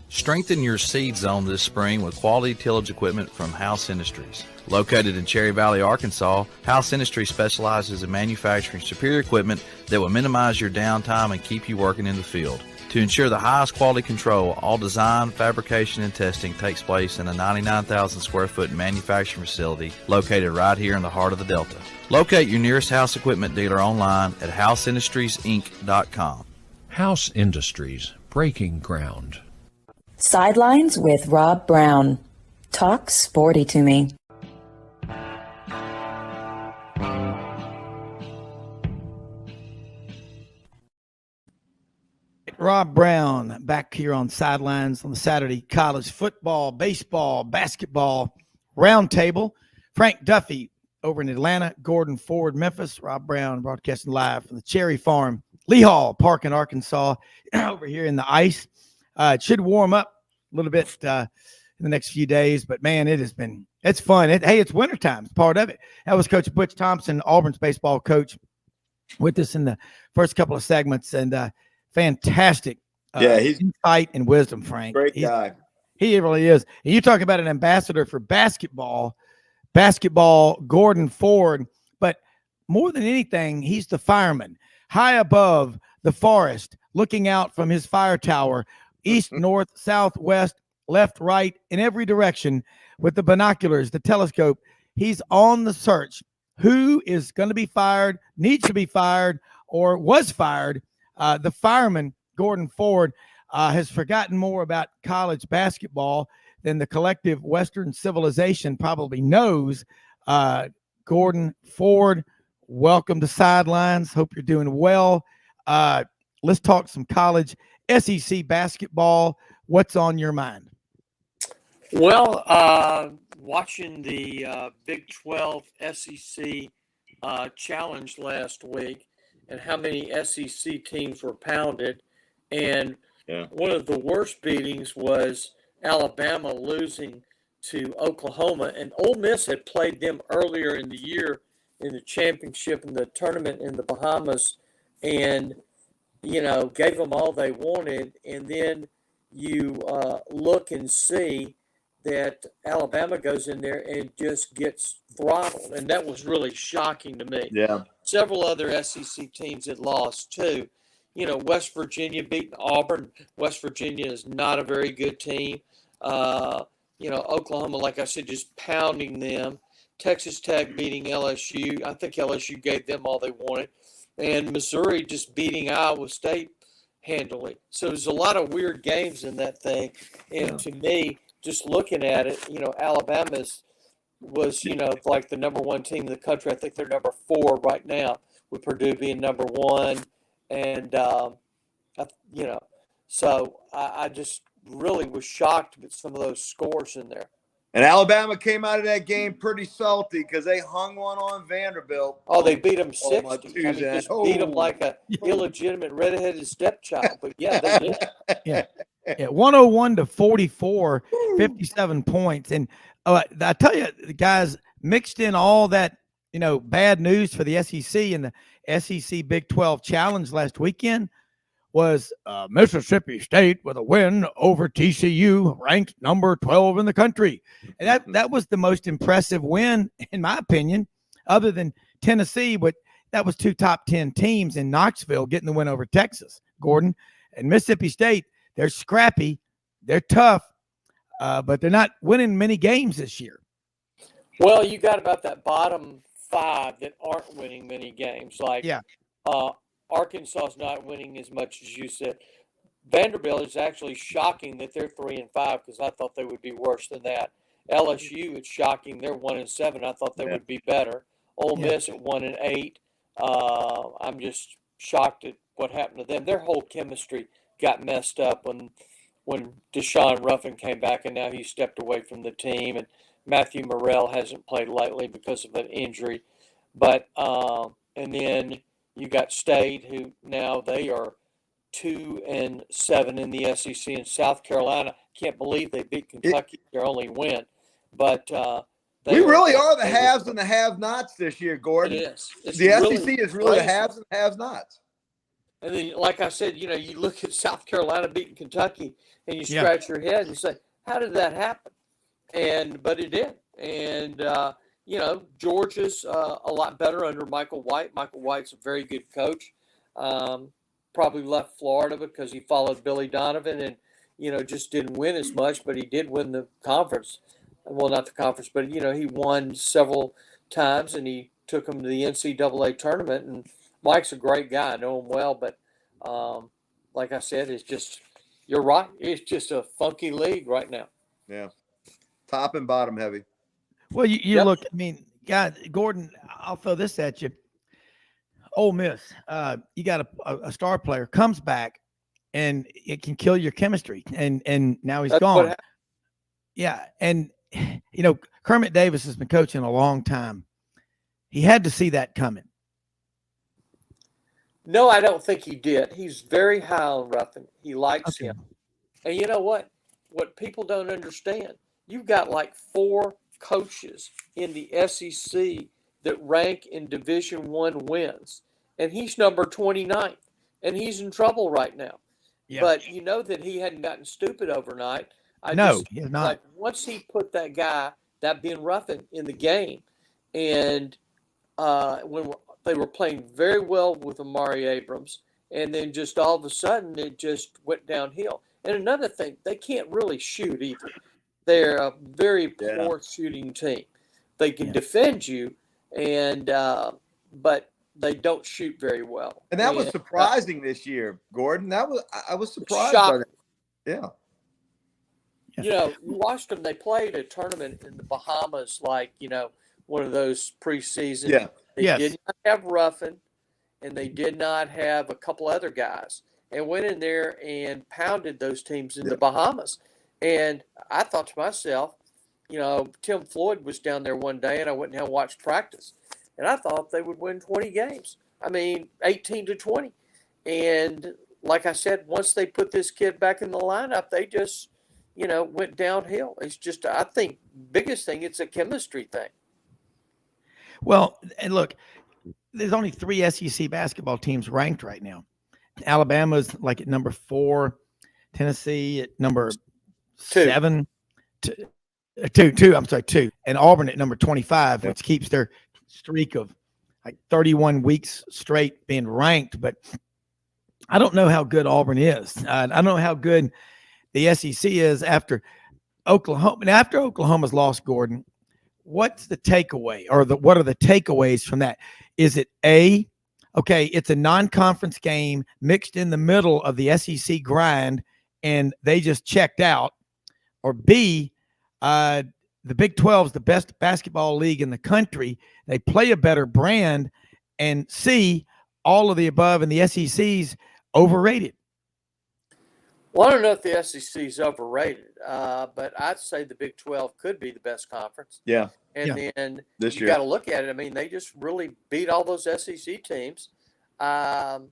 Strengthen your seed zone this spring with quality tillage equipment from House Industries. Located in Cherry Valley, Arkansas, House Industries specializes in manufacturing superior equipment that will minimize your downtime and keep you working in the field. To ensure the highest quality control, all design, fabrication, and testing takes place in a 99,000 square foot manufacturing facility located right here in the heart of the Delta. Locate your nearest House equipment dealer online at houseindustriesinc.com. House Industries, breaking ground. Sidelines with Rob Browne. Talk sporty to me. Rob Browne back here on Sidelines on the Saturday college football, baseball, basketball roundtable. Frank Duffy over in Atlanta, Gordon Ford, Memphis, Rob Browne broadcasting live from the Cherry Farm, Lee Hall Park in Arkansas, over here in the ice. It should warm up a little bit in the next few days, but man, it's fun. It's wintertime. It's part of it. That was Coach Butch Thompson, Auburn's baseball coach, with us in the first couple of segments, and fantastic He's insight and wisdom, Frank. great guy. He really is. And you talk about an ambassador for basketball, Gordon Ford, but more than anything, he's the fireman, high above the forest, looking out from his fire tower, east, north, south, west, left, right, in every direction with the binoculars, the telescope. He's on the search. Who is going to be fired, needs to be fired, or was fired? The fireman, Gordon Ford, has forgotten more about college basketball than the collective Western civilization probably knows. Gordon Ford, welcome to Sidelines. Hope you're doing well. Let's talk some college SEC basketball. What's on your mind? Well, watching the Big 12 SEC challenge last week and how many SEC teams were pounded. And one of the worst beatings was Alabama losing to Oklahoma. And Ole Miss had played them earlier in the year in the championship in the tournament in the Bahamas and, gave them all they wanted. And then you look and see that Alabama goes in there and just gets throttled. And that was really shocking to me. Yeah. Several other SEC teams had lost too. West Virginia beating Auburn. West Virginia is not a very good team. Oklahoma, like I said, just pounding them. Texas Tech beating LSU. I think LSU gave them all they wanted. And Missouri just beating Iowa State handily. So there's a lot of weird games in that thing. And to me, just looking at it, Alabama's was, like the number one team in the country. I think they're number 4 right now, with Purdue being number 1. And, so I just really was shocked with some of those scores in there. And Alabama came out of that game pretty salty because they hung one on Vanderbilt. Oh, they beat them 60. Tuesday. Just beat them like a illegitimate redheaded stepchild. But yeah, they did. Yeah. 101-44, 57 points. And I tell you, the guys mixed in all that, bad news for the SEC, and the SEC Big 12 Challenge last weekend was Mississippi State with a win over TCU, ranked number 12 in the country. And that was the most impressive win, in my opinion, other than Tennessee. But that was 2 top 10 teams in Knoxville getting the win over Texas, Gordon. And Mississippi State, they're scrappy, they're tough, but they're not winning many games this year. Well, you got about that bottom 5 that aren't winning many games. Like, Arkansas is not winning as much as you said. Vanderbilt is actually shocking that they're 3-5, because I thought they would be worse than that. LSU, it's shocking they're 1-7. I thought they would be better. Ole Miss at 1-8. I'm just shocked at what happened to them. Their whole chemistry got messed up when Deshaun Ruffin came back, and now he stepped away from the team. And Matthew Morrell hasn't played lately because of an injury. But and then you got State, who now they are 2-7 in the SEC, and South Carolina. Can't believe they beat Kentucky, their only win. But we really are the haves and the have-nots this year, Gordon. It is. The SEC is really the haves and have-nots. And then, like I said, you look at South Carolina beating Kentucky, and you scratch your head and say, "How did that happen?" But it did. And Georgia's a lot better under Michael White. Michael White's a very good coach. Probably left Florida because he followed Billy Donovan and, just didn't win as much, but he did win the conference. Well, not the conference, but, he won several times, and he took him to the NCAA tournament. And Mike's a great guy. I know him well, but like I said, it's just, you're right. It's just a funky league right now. Yeah. Top and bottom heavy. Well, you look, God, Gordon, I'll throw this at you. Ole Miss, you got a star player, comes back, and it can kill your chemistry. And now he's gone. Yeah. And, Kermit Davis has been coaching a long time. He had to see that coming. No, I don't think he did. He's very high on Ruffin. He likes him. And you know what? What people don't understand, you've got like 4 coaches in the SEC that rank in Division I wins, and he's number 29, and he's in trouble right now. Yeah. But you know that he hadn't gotten stupid overnight. He's not. Like, once he put that guy, that Ben Ruffin, in the game, and when they were playing very well with Amari Abrams, and then just all of a sudden it just went downhill. And another thing, they can't really shoot either. They're a very poor shooting team. They can defend you, and but they don't shoot very well. And that was surprising this year, Gordon. I was surprised by that. Yeah. You watched them. They played a tournament in the Bahamas, like, one of those preseason. Yeah. They did not have Ruffin, and they did not have a couple other guys, and went in there and pounded those teams in the Bahamas. And I thought to myself, Tim Floyd was down there one day, and I went and watched practice, and I thought they would win 20 games. 18-20. And like I said, once they put this kid back in the lineup, they just, went downhill. It's just, I think, biggest thing, it's a chemistry thing. Well, and look, there's only 3 SEC basketball teams ranked right now. Alabama's like at number 4, Tennessee at number 7, 2, and Auburn at number 25, which keeps their streak of like 31 weeks straight being ranked. But I don't know how good Auburn is. I don't know how good the SEC is after Oklahoma. And after Oklahoma's lost, Gordon, what's the takeaway, or what are the takeaways from that? Is it A, okay, it's a non-conference game mixed in the middle of the SEC grind, and they just checked out, or B, the Big 12 is the best basketball league in the country. They play a better brand, and C, all of the above, and the SEC's overrated. Well, I don't know if the SEC is overrated, but I'd say the Big 12 could be the best conference. Yeah. And then This you year. got to look at it. I mean, they just really beat all those SEC teams. And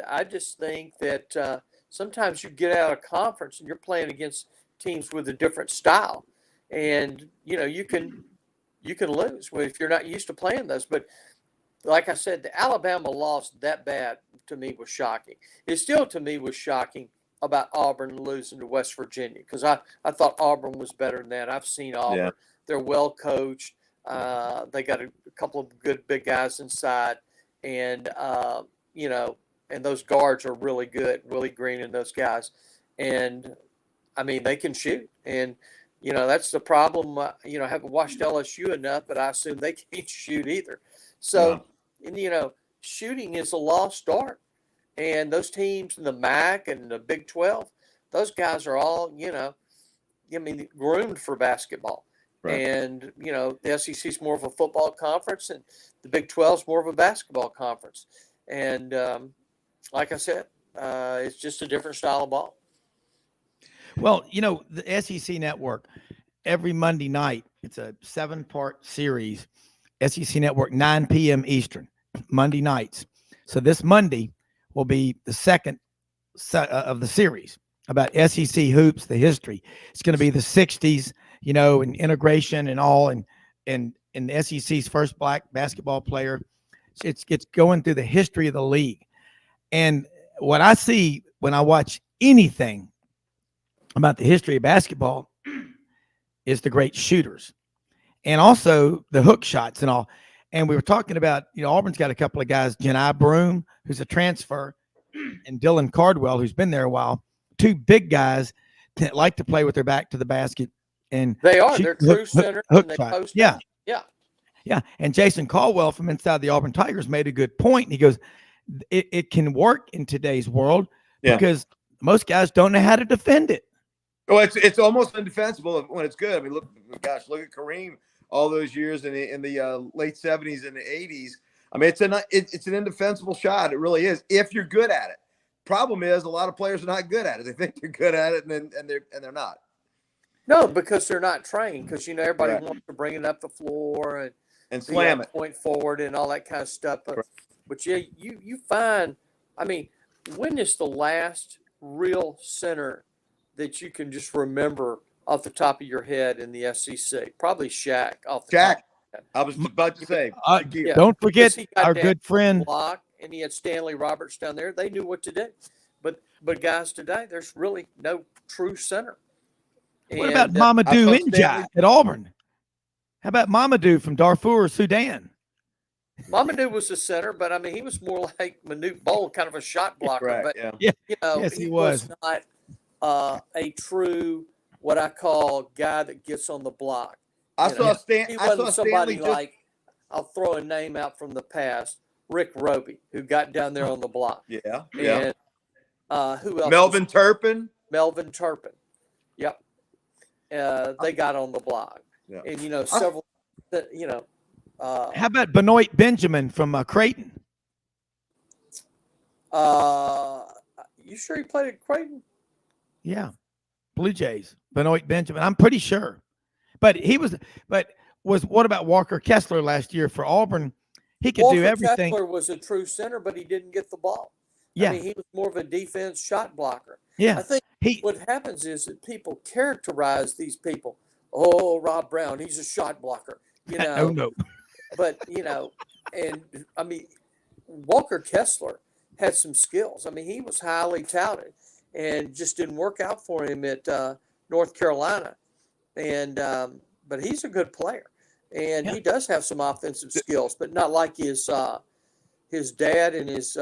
I just think that sometimes you get out of conference and you're playing against teams with a different style. And, you can lose if you're not used to playing those. But like I said, the Alabama loss that bad to me was shocking. It still to me was shocking about Auburn losing to West Virginia, because I thought Auburn was better than that. I've seen Auburn. Yeah. They're well coached. They got a couple of good big guys inside, and and those guards are really good, Willie Green and those guys. And I mean, they can shoot, and that's the problem. I haven't watched LSU enough, but I assume they can't shoot either. So, shooting is a lost art. And those teams in the MAC and the Big 12, those guys are all, groomed for basketball. Right. And, the SEC is more of a football conference, and the Big 12 is more of a basketball conference. And like I said, it's just a different style of ball. Well, the SEC Network, every Monday night, it's a 7-part series, SEC Network, 9 p.m. Eastern, Monday nights. So this Monday will be the second of the series about SEC hoops, the history. It's going to be the 60s, and integration and all, and the SEC's first black basketball player. It's going through the history of the league. And what I see when I watch anything about the history of basketball is the great shooters, and also the hook shots and all. And we were talking about, Auburn's got a couple of guys, Jani Broome, who's a transfer, and Dylan Cardwell, who's been there a while. Two big guys that like to play with their back to the basket. And they're true center. Hook and they shot. post Yeah. up. Yeah. Yeah. And Jason Caldwell from inside the Auburn Tigers made a good point. He goes, it can work in today's world because most guys don't know how to defend it. Well, it's almost indefensible when it's good. I mean, look at Kareem all those years in the late 70s and the 80s. I mean, it's an indefensible shot. It really is, if you're good at it. Problem is, a lot of players are not good at it. They think they're good at it, and they're not. No, because they're not trained. Because everybody wants to bring it up the floor and slam it, point forward, and all that kind of stuff. But yeah, you find. I mean, when is the last real center that you can just remember off the top of your head in the SEC? Probably Shaq. Shaq. I was about to say. Don't forget our good friend. Block, and he had Stanley Roberts down there. They knew what to do. But guys, today there's really no true center. What about Mamadou Ndiaye at Auburn? How about Mamadou from Darfur, Sudan? Mamadou was a center, but I mean, he was more like Manute Bol, kind of a shot blocker. Right, but yes, he was not a true, what I call, guy that gets on the block. He wasn't somebody Stanley like, I'll throw a name out from the past, Rick Roby, who got down there on the block. Yeah. And who else? Melvin Turpin. Yep. They got on the block. Yeah. And several. How about Benoit Benjamin from Creighton? You sure he played at Creighton? Yeah, Blue Jays. Benoit Benjamin. I'm pretty sure. But what about Walker Kessler last year for Auburn? He could do everything. Kessler was a true center, but he didn't get the ball. Yeah. I mean, he was more of a defense shot blocker. Yeah. I think what happens is that people characterize these people. Oh, Rob Browne, he's a shot blocker. Oh, no. But, and I mean, Walker Kessler had some skills. I mean, he was highly touted and just didn't work out for him at North Carolina. And but he's a good player, and he does have some offensive skills, but not like his dad and his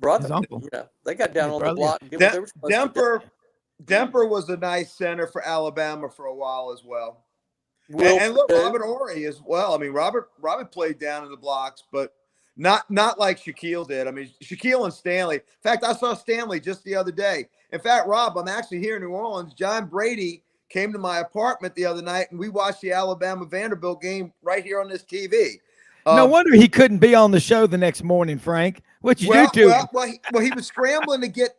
brother. His uncle. They got down on the block. And did what they were supposed to do. Demper was a nice center for Alabama for a while as well. And look, Robert Horry as well. I mean, Robert played down in the blocks, but Not like Shaquille did. I mean, Shaquille and Stanley. In fact, I saw Stanley just the other day. In fact, Rob, I'm actually here in New Orleans. John Brady came to my apartment the other night, and we watched the Alabama Vanderbilt game right here on this TV. No wonder he couldn't be on the show the next morning, Frank. What you do to him? He was scrambling to get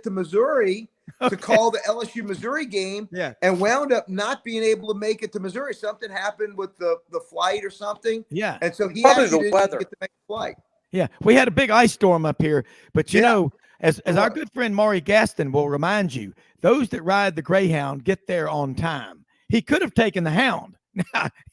to Missouri to call the LSU Missouri game, and wound up not being able to make it to Missouri. Something happened with the flight or something. Yeah, and so he Probably actually the didn't weather. get to make the flight. Yeah, we had a big ice storm up here, but you know, as our good friend Maury Gaston will remind you, those that ride the Greyhound get there on time. He could have taken the Hound.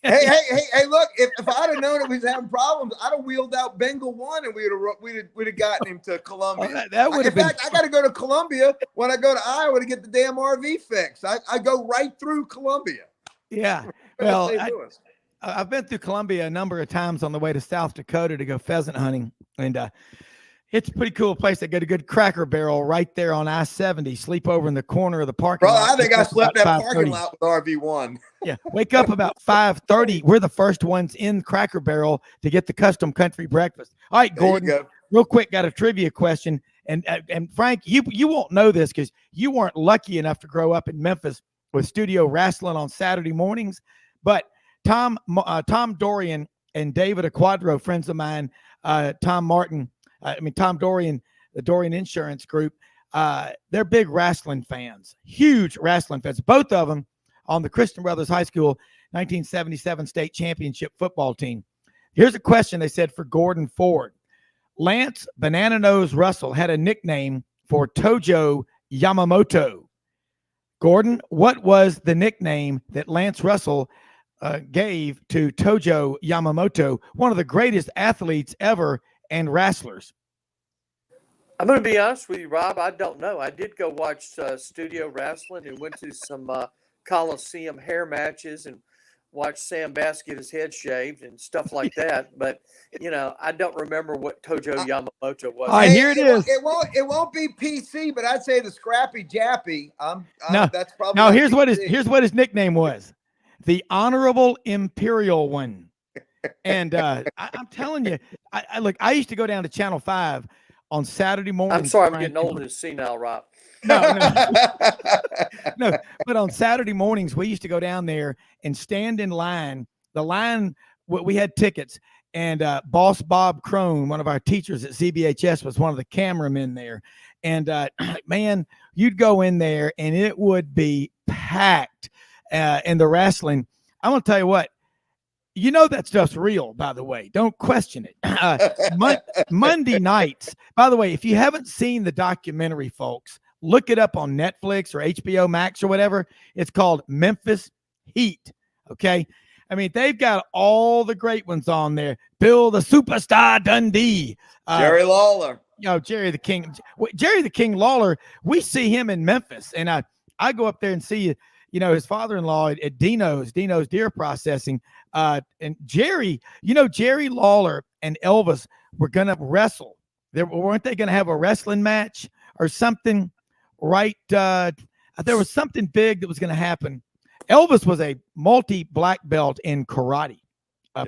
hey, look, if I'd have known it was having problems, I'd have wheeled out Bengal 1 and we'd have gotten him to Columbia. Oh, that would have been. In fact, I got to go to Columbia when I go to Iowa to get the damn RV fixed. I go right through Columbia. Yeah. Well, I've been through Columbia a number of times on the way to South Dakota to go pheasant hunting, and it's a pretty cool place. They get a good Cracker Barrel right there on I-70. Sleep over in the corner of the parking lot. I think I slept in that parking lot with RV1. Yeah, wake up about 5:30. We're the first ones in Cracker Barrel to get the custom country breakfast. All right, Gordon, real quick, got a trivia question. And Frank, you won't know this because you weren't lucky enough to grow up in Memphis with studio wrestling on Saturday mornings. But Tom Dorian and David Aquadro, friends of mine, Tom Dorian, the Dorian Insurance Group, they're big wrestling fans, huge wrestling fans. Both of them on the Christian Brothers High School 1977 state championship football team. Here's a question they said for Gordon Ford. Lance Banana Nose Russell had a nickname for Tojo Yamamoto. Gordon, what was the nickname that Lance Russell gave to Tojo Yamamoto, one of the greatest athletes ever and wrestlers? I'm going to be honest with you, Rob. I don't know. I did go watch studio wrestling and went to some Coliseum hair matches and watched Sam Bass get his head shaved and stuff like that. But, I don't remember what Tojo Yamamoto was. All right, here it is. It won't be PC, but I'd say the Scrappy Jappy. That's probably. Now, here's what his nickname was. The Honorable Imperial One. And I'm telling you, I used to go down to Channel 5 on Saturday morning. I'm sorry, I'm getting old and senile, Rob. No. But on Saturday mornings, we used to go down there and stand in line. The line, we had tickets, and Boss Bob Crone, one of our teachers at CBHS, was one of the cameramen there. And man, you'd go in there and it would be packed. In the wrestling, I'm going to tell you what, that stuff's real, by the way. Don't question it. Monday nights, by the way, if you haven't seen the documentary, folks, look it up on Netflix or HBO Max or whatever. It's called Memphis Heat. Okay. I mean, they've got all the great ones on there. Bill the Superstar Dundee. Jerry Lawler. Jerry the King Lawler. We see him in Memphis. And I go up there and see his father-in-law at Dino's Deer Processing. And Jerry Lawler and Elvis were going to wrestle. Weren't they going to have a wrestling match or something? Right. There was something big that was going to happen. Elvis was a multi-black belt in karate.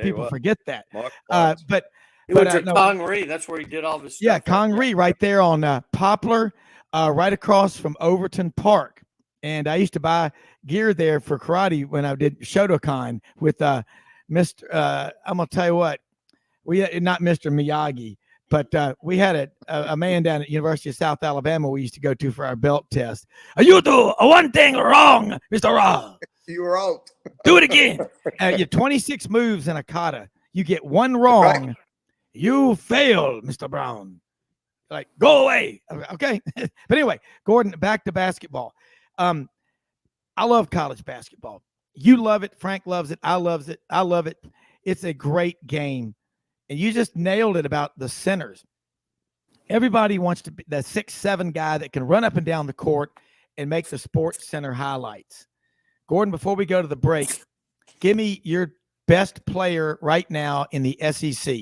People forget that. But he went to Congaree. That's where he did all this stuff. Yeah, Congaree, right there on Poplar, right across from Overton Park. And I used to buy gear there for karate when I did Shotokan with Mr. I'm going to tell you what, not Mr. Miyagi, but we had a man down at University of South Alabama we used to go to for our belt test. You do one thing wrong, Mr. Raw. You were out. Do it again. You 26 moves in a kata. You get one wrong. Right. You fail, Mr. Browne. Like, go away. Okay. But anyway, Gordon, back to basketball. I love college basketball. You love it. Frank loves it. I love it. It's a great game. And you just nailed it about the centers. Everybody wants to be the 6'7" guy that can run up and down the court and make the Sports Center highlights. Gordon, before we go to the break, give me your best player right now in the SEC.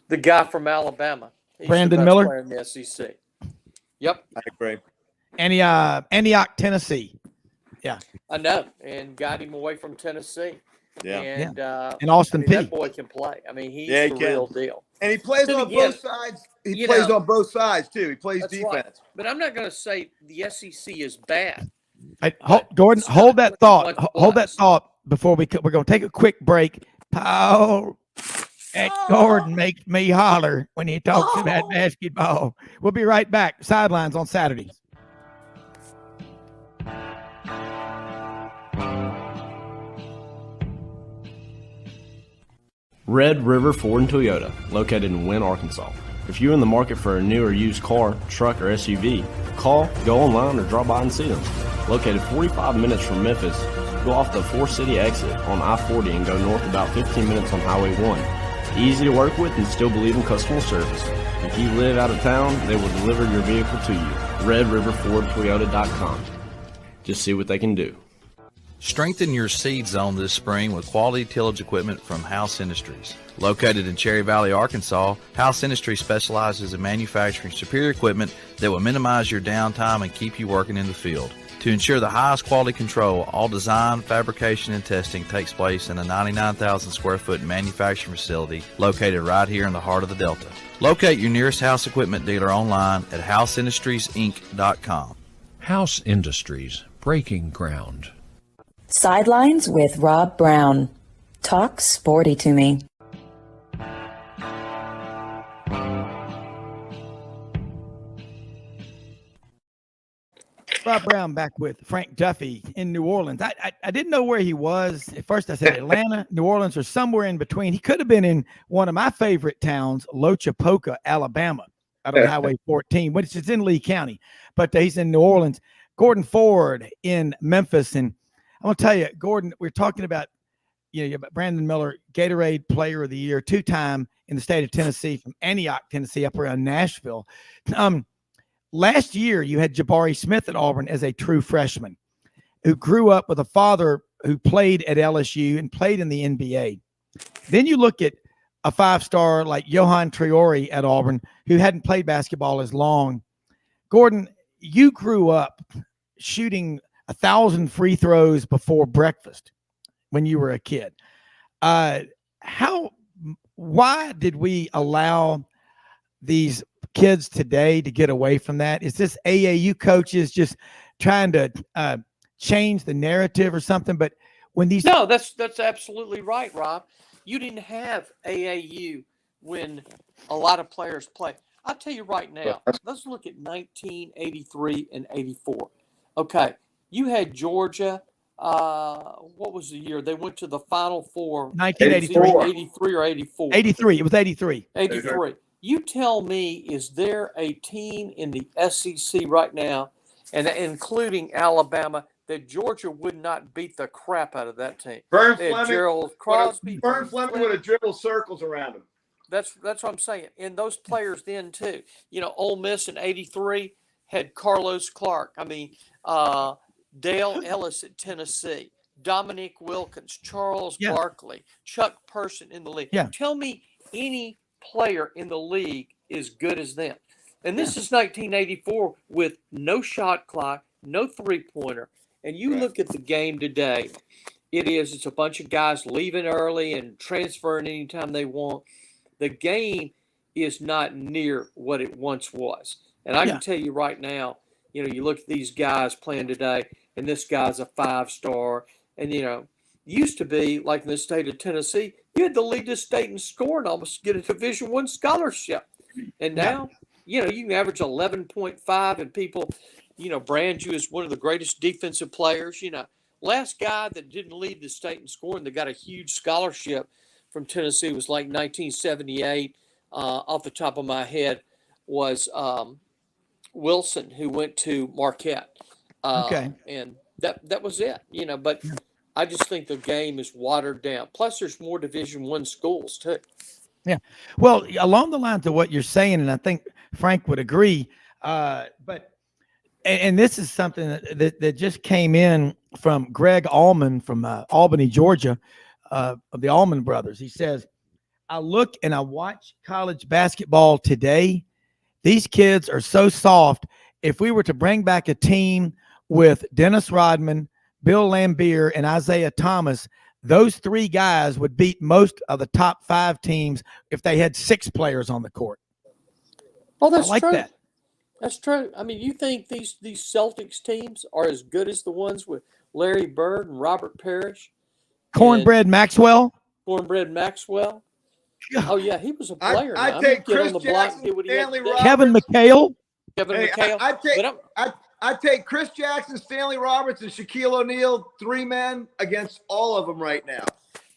The guy from Alabama. He's Brandon Miller? Player in the SEC. Yep. I agree. Antioch, Tennessee. Yeah. I know. And got him away from Tennessee. Yeah. And And Austin that P. boy can play. I mean, he's Yeah, he the can. real deal. And he plays Then on again, both sides. He you plays know, on both sides too. He plays That's defense. right. But I'm not going to say the SEC is bad. Hey, But Gordon, it's hold not that what thought. it once Hold that was. thought before we're going to take a quick break. Paul at Gordon makes me holler when he talks about basketball. We'll be right back. Sidelines on Saturdays. Red River Ford and Toyota, located in Wynne, Arkansas. If you're in the market for a new or used car, truck, or SUV, call, go online, or drop by and see them. Located 45 minutes from Memphis, go off the 4-city exit on I-40 and go north about 15 minutes on Highway 1. Easy to work with and still believe in customer service. If you live out of town, they will deliver your vehicle to you. RedRiverFordToyota.com. Just see what they can do. Strengthen your seed zone this spring with quality tillage equipment from House Industries. Located in Cherry Valley, Arkansas, House Industries specializes in manufacturing superior equipment that will minimize your downtime and keep you working in the field. To ensure the highest quality control, all design, fabrication, and testing takes place in a 99,000 square foot manufacturing facility located right here in the heart of the Delta. Locate your nearest House equipment dealer online at houseindustriesinc.com. House Industries, breaking ground. Sidelines with Rob Browne. Talk sporty to me. Rob Browne back with Frank Duffy in New Orleans. I didn't know where he was. At first I said Atlanta, New Orleans, or somewhere in between. He could have been in one of my favorite towns, Lochapoka, Alabama, out on Highway 14, which is in Lee County. But he's in New Orleans. Gordon Ford in Memphis. And I'm going to tell you, Gordon, we're talking about, Brandon Miller, Gatorade Player of the Year, 2-time in the state of Tennessee, from Antioch, Tennessee, up around Nashville. Last year, you had Jabari Smith at Auburn as a true freshman who grew up with a father who played at LSU and played in the NBA. Then you look at a 5-star like Johan Traore at Auburn, who hadn't played basketball as long. Gordon, you grew up shooting 1,000 free throws before breakfast when you were a kid. Why did we allow these kids today to get away from that? Is this AAU coaches just trying to change the narrative or something? But when these that's absolutely right, Rob. You didn't have AAU when a lot of players play. I'll tell you right now, let's look at 1983 and 84. Okay, you had Georgia. What was the year? They went to the Final Four. 1983. 83 or 84. 83. It was 83. 83. You tell me, is there a team in the SEC right now, and including Alabama, that Georgia would not beat the crap out of that team? Vern They had Fleming, Gerald Crosby. Vern Fleming would have dribbled circles around him. That's what I'm saying. And those players then too. Ole Miss in '83 had Carlos Clark. I mean, Dale Ellis at Tennessee, Dominique Wilkins, Charles Barkley, Chuck Person in the league. Yeah. Tell me any player in the league is good as them. And this is 1984 with no shot clock, no three-pointer. And you look at the game today, it's a bunch of guys leaving early and transferring anytime they want. The game is not near what it once was. And I can tell you right now, you look at these guys playing today, and this guy's a 5-star. And, used to be, like in the state of Tennessee, you had to lead the state in scoring almost to get a Division I scholarship. And now, you can average 11.5 and people, brand you as one of the greatest defensive players. Last guy that didn't lead the state in scoring that got a huge scholarship from Tennessee was like 1978, off the top of my head, was Wilson, who went to Marquette. And that was it, but I just think the game is watered down. Plus, there's more Division I schools too. Yeah. Well, along the lines of what you're saying, and I think Frank would agree, but this is something that just came in from Greg Allman from Albany, Georgia, of the Allman brothers. He says, I look and I watch college basketball today. These kids are so soft. If we were to bring back a team with Dennis Rodman, Bill Lambier, and Isaiah Thomas, those three guys would beat most of the top 5 teams if they had 6 players on the court. Oh, that's I like true. that. That's true. I mean, you think these Celtics teams are as good as the ones with Larry Bird and Robert Parrish, Cornbread Maxwell? Cornbread Maxwell? Oh yeah, he was a player. I now. take Get Chris on the block, Jackson, do what he had Stanley to do. Roberts. Kevin McHale? Kevin Hey, McHale. I take Chris Jackson, Stanley Roberts, and Shaquille O'Neal, 3 men against all of them right now.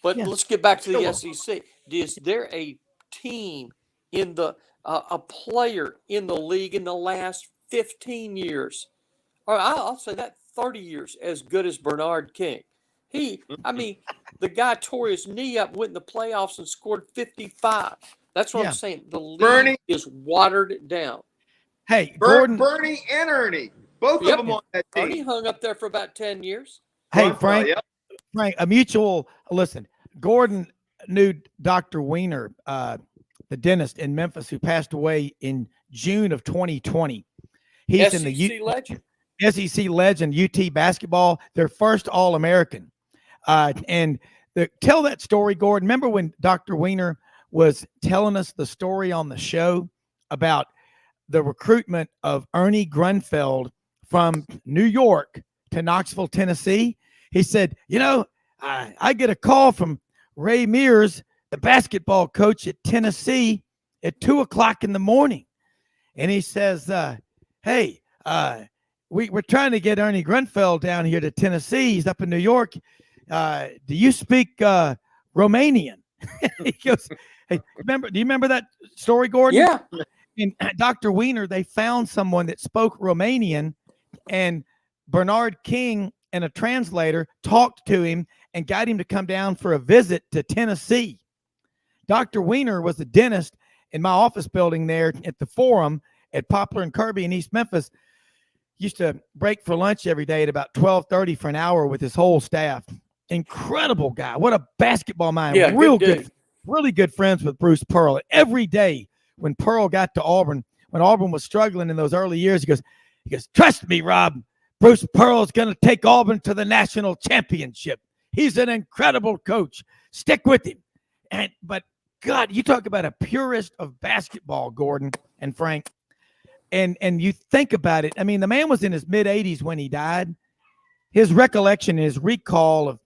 But Yeah. let's get back to the SEC. Is there a team in the a player in the league in the last 15 years, or I'll say that 30 years, as good as Bernard King? I mean, the guy tore his knee up, went in the playoffs, and scored 55. That's what Yeah. I'm saying. The league Bernie- is watered down. Hey, Gordon. Bernie and Ernie, both Yep. of them on that team. Ernie hung up there for about 10 years. Hey, Frank. Yep. Frank, a mutual listen. Gordon knew Dr. Weiner, the dentist in Memphis, who passed away in June of 2020. He's SEC in the legend. SEC legend, UT basketball, their first All-American. And tell that story, Gordon. Remember when Dr. Weiner was telling us the story on the show about the recruitment of Ernie Grunfeld from New York to Knoxville, Tennessee? He said, I get a call from Ray Mears, the basketball coach at Tennessee, at 2:00 in the morning. And he says, hey, we're trying to get Ernie Grunfeld down here to Tennessee. He's up in New York. Do you speak Romanian? He goes, hey, do you remember that story, Gordon? Yeah. And Dr. Weiner, they found someone that spoke Romanian, and Bernard King and a translator talked to him and got him to come down for a visit to Tennessee. Dr. Weiner was a dentist in my office building there at the Forum at Poplar and Kirby in East Memphis. Used to break for lunch every day at about 12:30 for an hour with his whole staff. Incredible guy. What a basketball mind. Yeah, Really good friends with Bruce Pearl. Every day when Pearl got to Auburn, when Auburn was struggling in those early years, he goes, trust me, Rob, Bruce Pearl is going to take Auburn to the national championship. He's an incredible coach. Stick with him. But God, you talk about a purist of basketball, Gordon and Frank. And you think about it. I mean, the man was in his mid-80s when he died. His recollection, his recall of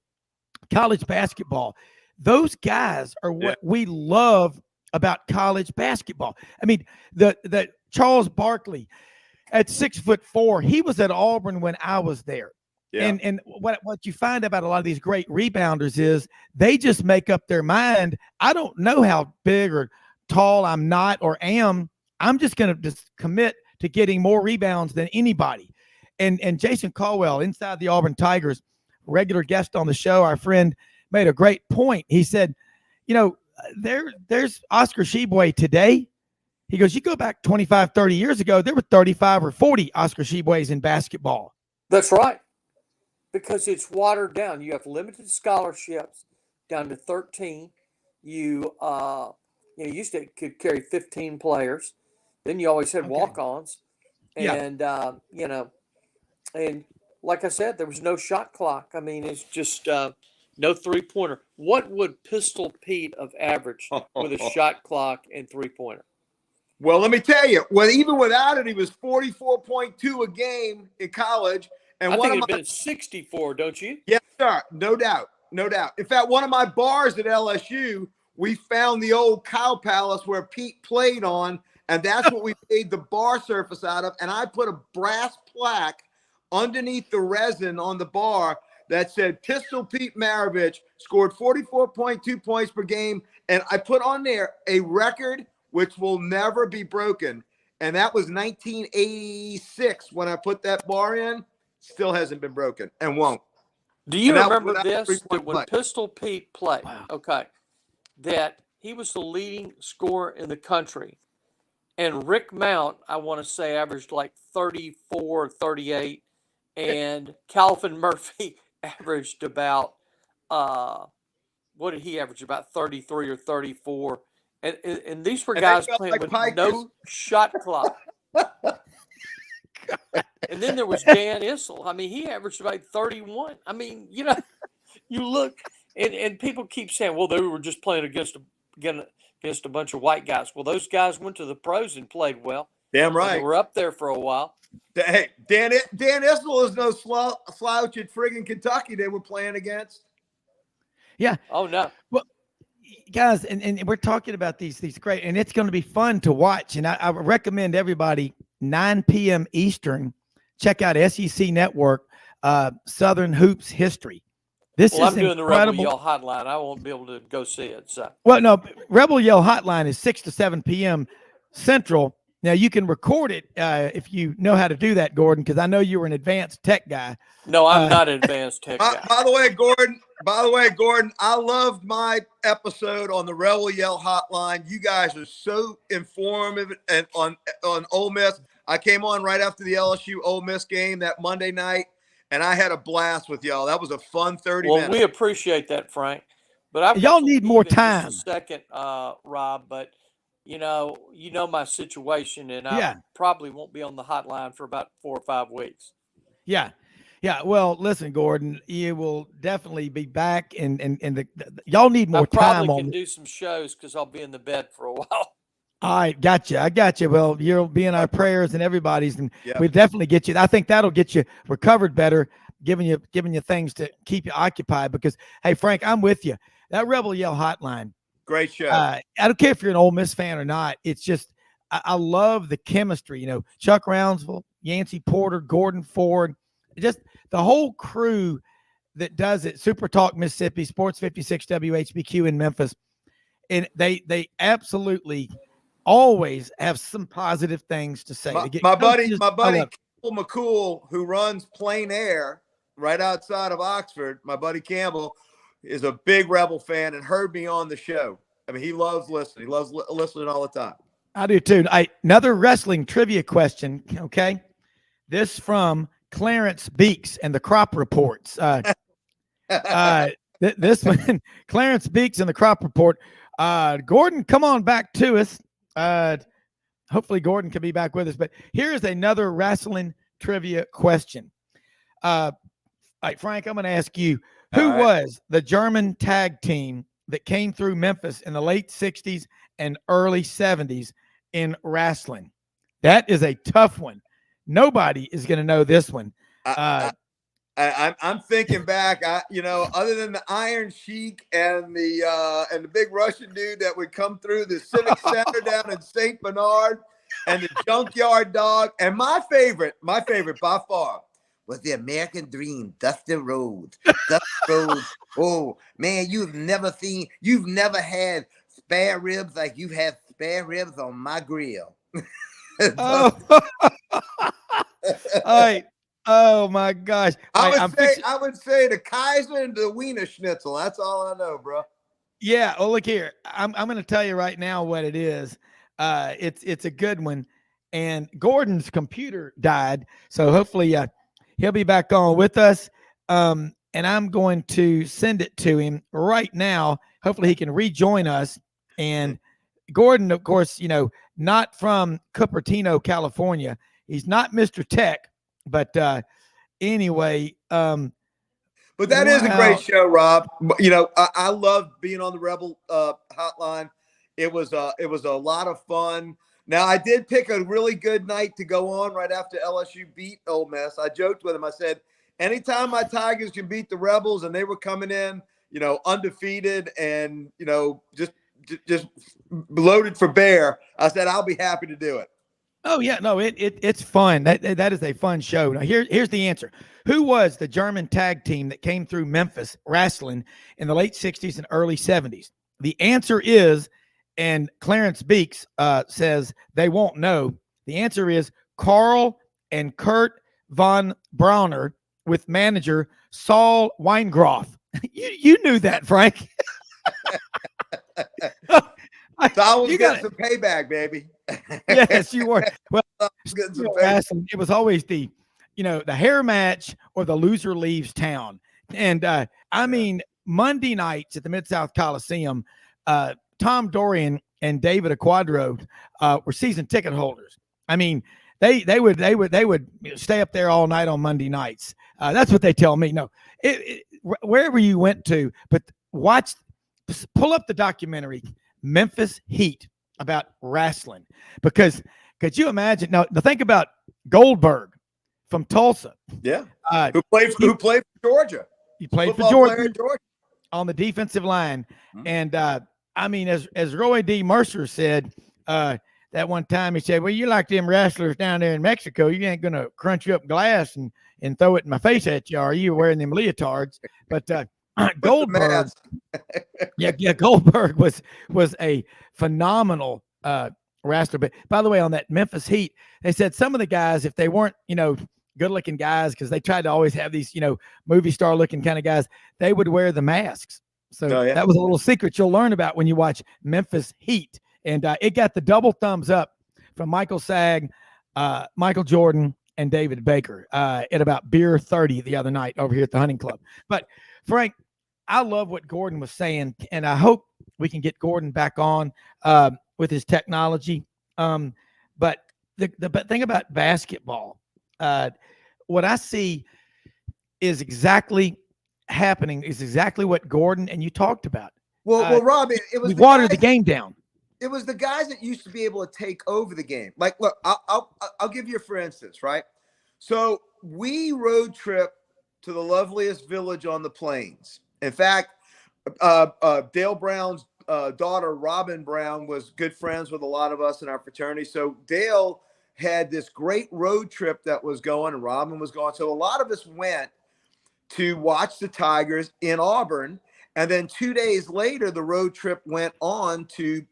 college basketball, those guys are what we love about college basketball. I mean, the Charles Barkley at 6'4", he was at Auburn when I was there. Yeah. And what you find about a lot of these great rebounders is they just make up their mind. I don't know how big or tall I'm not or am. I'm just going to just commit to getting more rebounds than anybody. And Jason Caldwell, inside the Auburn Tigers, regular guest on the show, our friend, made a great point. He said, there's Oscar Tshiebwe today. He goes, you go back 25, 30 years ago, there were 35 or 40 Oscar Tshiebwes in basketball. That's right. Because it's watered down. You have limited scholarships down to 13. You used to could carry 15 players. Then you always had walk-ons. And, and like I said, there was no shot clock. I mean, it's just no three-pointer. What would Pistol Pete have averaged with a shot clock and three-pointer? Well, let me tell you, even without it, he was 44.2 a game in college. And I think it would have been 64, don't you? Yes, sir. No doubt. No doubt. In fact, one of my bars at LSU, we found the old Cow Palace where Pete played on, and that's what we made the bar surface out of. And I put a brass plaque underneath the resin on the bar that said Pistol Pete Maravich scored 44.2 points per game. And I put on there a record which will never be broken. And that was 1986 when I put that bar in. Still hasn't been broken and won't. Do you remember this? That when Pistol Pete played, that he was the leading scorer in the country. And Rick Mount, I want to say, averaged like 34, 38. And Calvin Murphy averaged about, what did he average? About 33 or 34. And these were guys playing with no shot clock. And then there was Dan Issel. I mean, he averaged about 31. I mean, you look And people keep saying, well, they were just playing against a bunch of white guys. Well, those guys went to the pros and played well. Damn And right. they were up there for a while. Hey, Dan Issel is no slouch at friggin' Kentucky they were playing against. Yeah. Oh, no. Well, guys, and we're talking about these great, and it's going to be fun to watch. And I recommend everybody 9 p.m. Eastern, check out SEC Network, Southern Hoops History. This Well, is I'm doing the incredible. Rebel Yell Hotline. I won't be able to go see it. So. Well, no, Rebel Yell Hotline is 6 to 7 p.m. Central. Now, you can record it if you know how to do that, Gordon, because I know you were an advanced tech guy. No, I'm not an advanced tech guy. By the way, Gordon, I loved my episode on the Rebel Yell Hotline. You guys are so informative and on Ole Miss. I came on right after the LSU Ole Miss game that Monday night, and I had a blast with y'all. That was a fun 30 minutes. Well, we appreciate that, Frank. But y'all need more time. Just a second, Rob, but you know my situation, and I Yeah. probably won't be on the hotline for about 4 or 5 weeks. Yeah. Yeah. Well, listen, Gordon, you will definitely be back, and y'all need more I probably time can on. do some shows because I'll be in the bed for a while. All right, gotcha. I got you. Well, you'll be in our prayers and everybody's, and Yeah. we definitely get you. I think that'll get you recovered better, giving you things to keep you occupied. Because, hey, Frank, I'm with you. That Rebel Yell Hotline. Great show. I don't care if you're an Ole Miss fan or not. It's just I love the chemistry. You know, Chuck Rounsville, Yancey Porter, Gordon Ford, just the whole crew that does it. Super Talk Mississippi, Sports 56 WHBQ in Memphis, and they absolutely always have some positive things to say. My buddy Campbell McCool, who runs Plain Air right outside of Oxford, my buddy Campbell is a big Rebel fan and heard me on the show. I mean, he loves listening. He loves listening all the time. I do too. Another wrestling trivia question. Okay, this from Clarence Beeks and the Crop Reports. This one, Clarence Beeks and the Crop Report. Gordon, come on back to us. Hopefully Gordon can be back with us, but here's another wrestling trivia question. All right, Frank, I'm going to ask you, who was the German tag team that came through Memphis in the late 60s and early 70s in wrestling? That is a tough one. Nobody is going to know this one. I'm thinking back, other than the Iron Sheik and the big Russian dude that would come through the Civic Center down in St. Bernard, and the Junkyard Dog, and my favorite by far was the American Dream, Dusty Rhodes. Dusty Rhodes. Oh man, you've never had spare ribs like you've had spare ribs on my grill. Oh. All right. Oh my gosh! I would say the Kaiser and the Wiener Schnitzel. That's all I know, bro. Yeah. Oh, look here. I'm going to tell you right now what it is. It's a good one. And Gordon's computer died, so hopefully he'll be back on with us. And I'm going to send it to him right now. Hopefully he can rejoin us. And Gordon, of course, not from Cupertino, California. He's not Mr. Tech. But anyway, but that is a great show, Rob. I love being on the Rebel hotline. It was a lot of fun. Now I did pick a really good night to go on right after LSU beat Ole Miss. I joked with him. I said, anytime my Tigers can beat the Rebels, and they were coming in, undefeated and just loaded for bear. I said I'll be happy to do it. Oh yeah, no, it's fun. That is a fun show. Now here's the answer. Who was the German tag team that came through Memphis wrestling in the late 60s and early 70s? The answer is, and Clarence Beeks says they won't know. The answer is Carl and Kurt von Browne with manager Saul Weingroff. You knew that, Frank. So I was getting some payback, baby. Yes, you were. Well, it was always the hair match or the loser leaves town. And I mean, Monday nights at the Mid-South Coliseum, Tom Dorian and David Aquadro were season ticket holders. I mean, they would stay up there all night on Monday nights. That's what they tell me. No, wherever you went to, but pull up the documentary Memphis Heat about wrestling, because could you imagine? Now think about Goldberg from Tulsa. Yeah. Who played for Georgia. He played for Georgia on the defensive line. Mm-hmm. And I mean, as Roy D. Mercer said that one time, he said, well, you like them wrestlers down there in Mexico. You ain't going to crunch up glass and throw it in my face at you, are you, wearing them leotards? But Goldberg, Goldberg was a phenomenal wrestler. But by the way, on that Memphis Heat, they said some of the guys, if they weren't, good-looking guys, because they tried to always have these, movie star-looking kind of guys, they would wear the masks. So that was a little secret you'll learn about when you watch Memphis Heat. And it got the double thumbs up from Michael Sagg, Michael Jordan, and David Baker at about beer 30 the other night over here at the Hunting Club. But, Frank, I love what Gordon was saying, and I hope we can get Gordon back on with his technology. But the thing about basketball, what I see is exactly happening, is exactly what Gordon and you talked about. Well, Rob, it was we watered the game down. It was the guys that used to be able to take over the game. Like, look, I'll give you for instance, right? So we road trip to the loveliest village on the plains. In fact, Dale Brown's daughter, Robin Browne, was good friends with a lot of us in our fraternity. So Dale had this great road trip that was going, and Robin was going. So a lot of us went to watch the Tigers in Auburn. And then 2 days later, the road trip went on to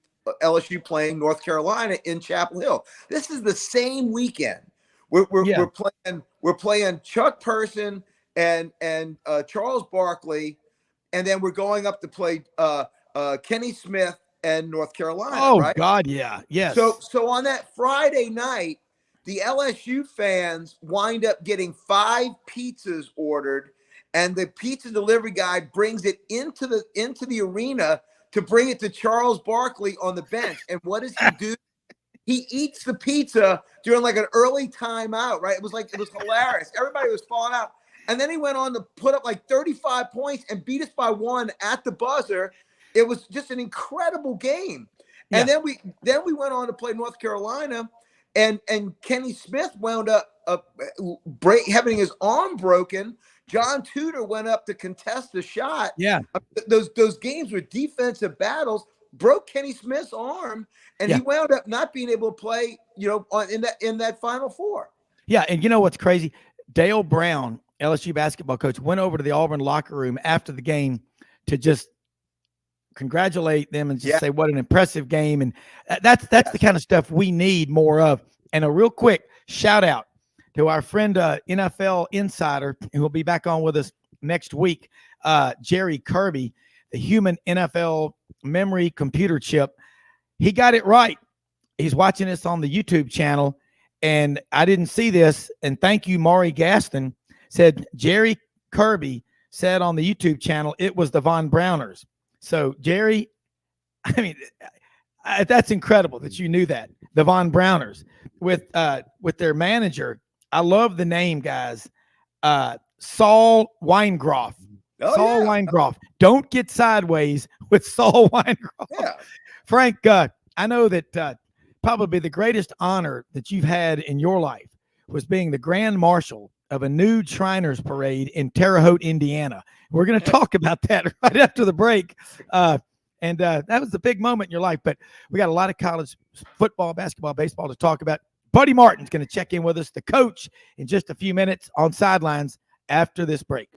LSU playing North Carolina in Chapel Hill. This is the same weekend. We're playing Chuck Person and Charles Barkley, and then we're going up to play Kenny Smith and North Carolina. Oh, right? God, yeah, yes. So on that Friday night, the LSU fans wind up getting 5 pizzas ordered, and the pizza delivery guy brings it into the arena to bring it to Charles Barkley on the bench. And what does he do? He eats the pizza during like an early timeout, right? It was hilarious. Everybody was falling out. And then he went on to put up like 35 points and beat us by 1 at the buzzer. It was just an incredible game. Yeah. And then we went on to play North Carolina, and Kenny Smith wound up having his arm broken. John Tudor went up to contest the shot. Yeah. Those games were defensive battles, broke Kenny Smith's arm, and he wound up not being able to play, in that Final Four. Yeah, and you know what's crazy? Dale Brown, LSU basketball coach, went over to the Auburn locker room after the game to just congratulate them and just say what an impressive game. And that's the kind of stuff we need more of. And a real quick shout out to our friend NFL Insider, who will be back on with us next week, Jerry Kirby, the human NFL memory computer chip. He got it right. He's watching us on the YouTube channel, and I didn't see this. And thank you, Maury Gaston, said Jerry Kirby said on the YouTube channel it was the Von Browners. So, Jerry, I mean, that's incredible that you knew that. The Von Browners with their manager. I love the name, guys. Saul Weingroff. Saul Weingroff. Don't get sideways with Saul Weingroff. Yeah. Frank, I know that probably the greatest honor that you've had in your life was being the Grand Marshal of a nude Shriners parade in Terre Haute, Indiana. We're going to talk about that right after the break. And that was the big moment in your life. But we got a lot of college football, basketball, baseball to talk about. Buddy Martin's going to check in with us, the coach, in just a few minutes on Sidelines after this break.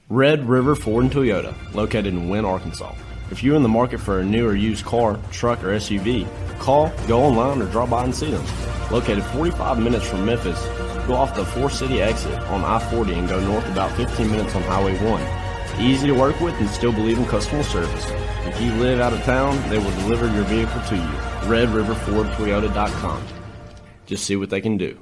Red River Ford and Toyota, located in Wynne, Arkansas. If you're in the market for a new or used car, truck, or SUV, call, go online, or drop by and see them. Located 45 minutes from Memphis, go off the 4-city exit on I-40 and go north about 15 minutes on Highway 1. Easy to work with and still believe in customer service. If you live out of town, they will deliver your vehicle to you. RedRiverFordToyota.com. Just see what they can do.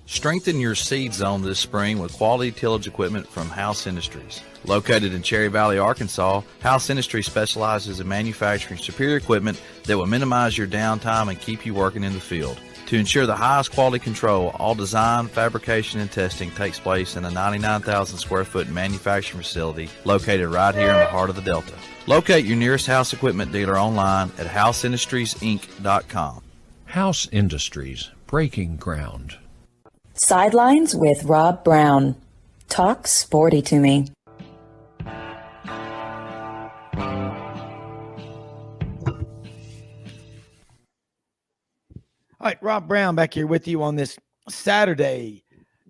Strengthen your seed zone this spring with quality tillage equipment from House Industries. Located in Cherry Valley, Arkansas, House Industries specializes in manufacturing superior equipment that will minimize your downtime and keep you working in the field. To ensure the highest quality control, all design, fabrication, and testing takes place in a 99,000 square foot manufacturing facility located right here in the heart of the Delta. Locate your nearest House Equipment dealer online at houseindustriesinc.com. House Industries, breaking ground. Sidelines with Rob Browne. Talk sporty to me. All right, Rob Browne back here with you on this Saturday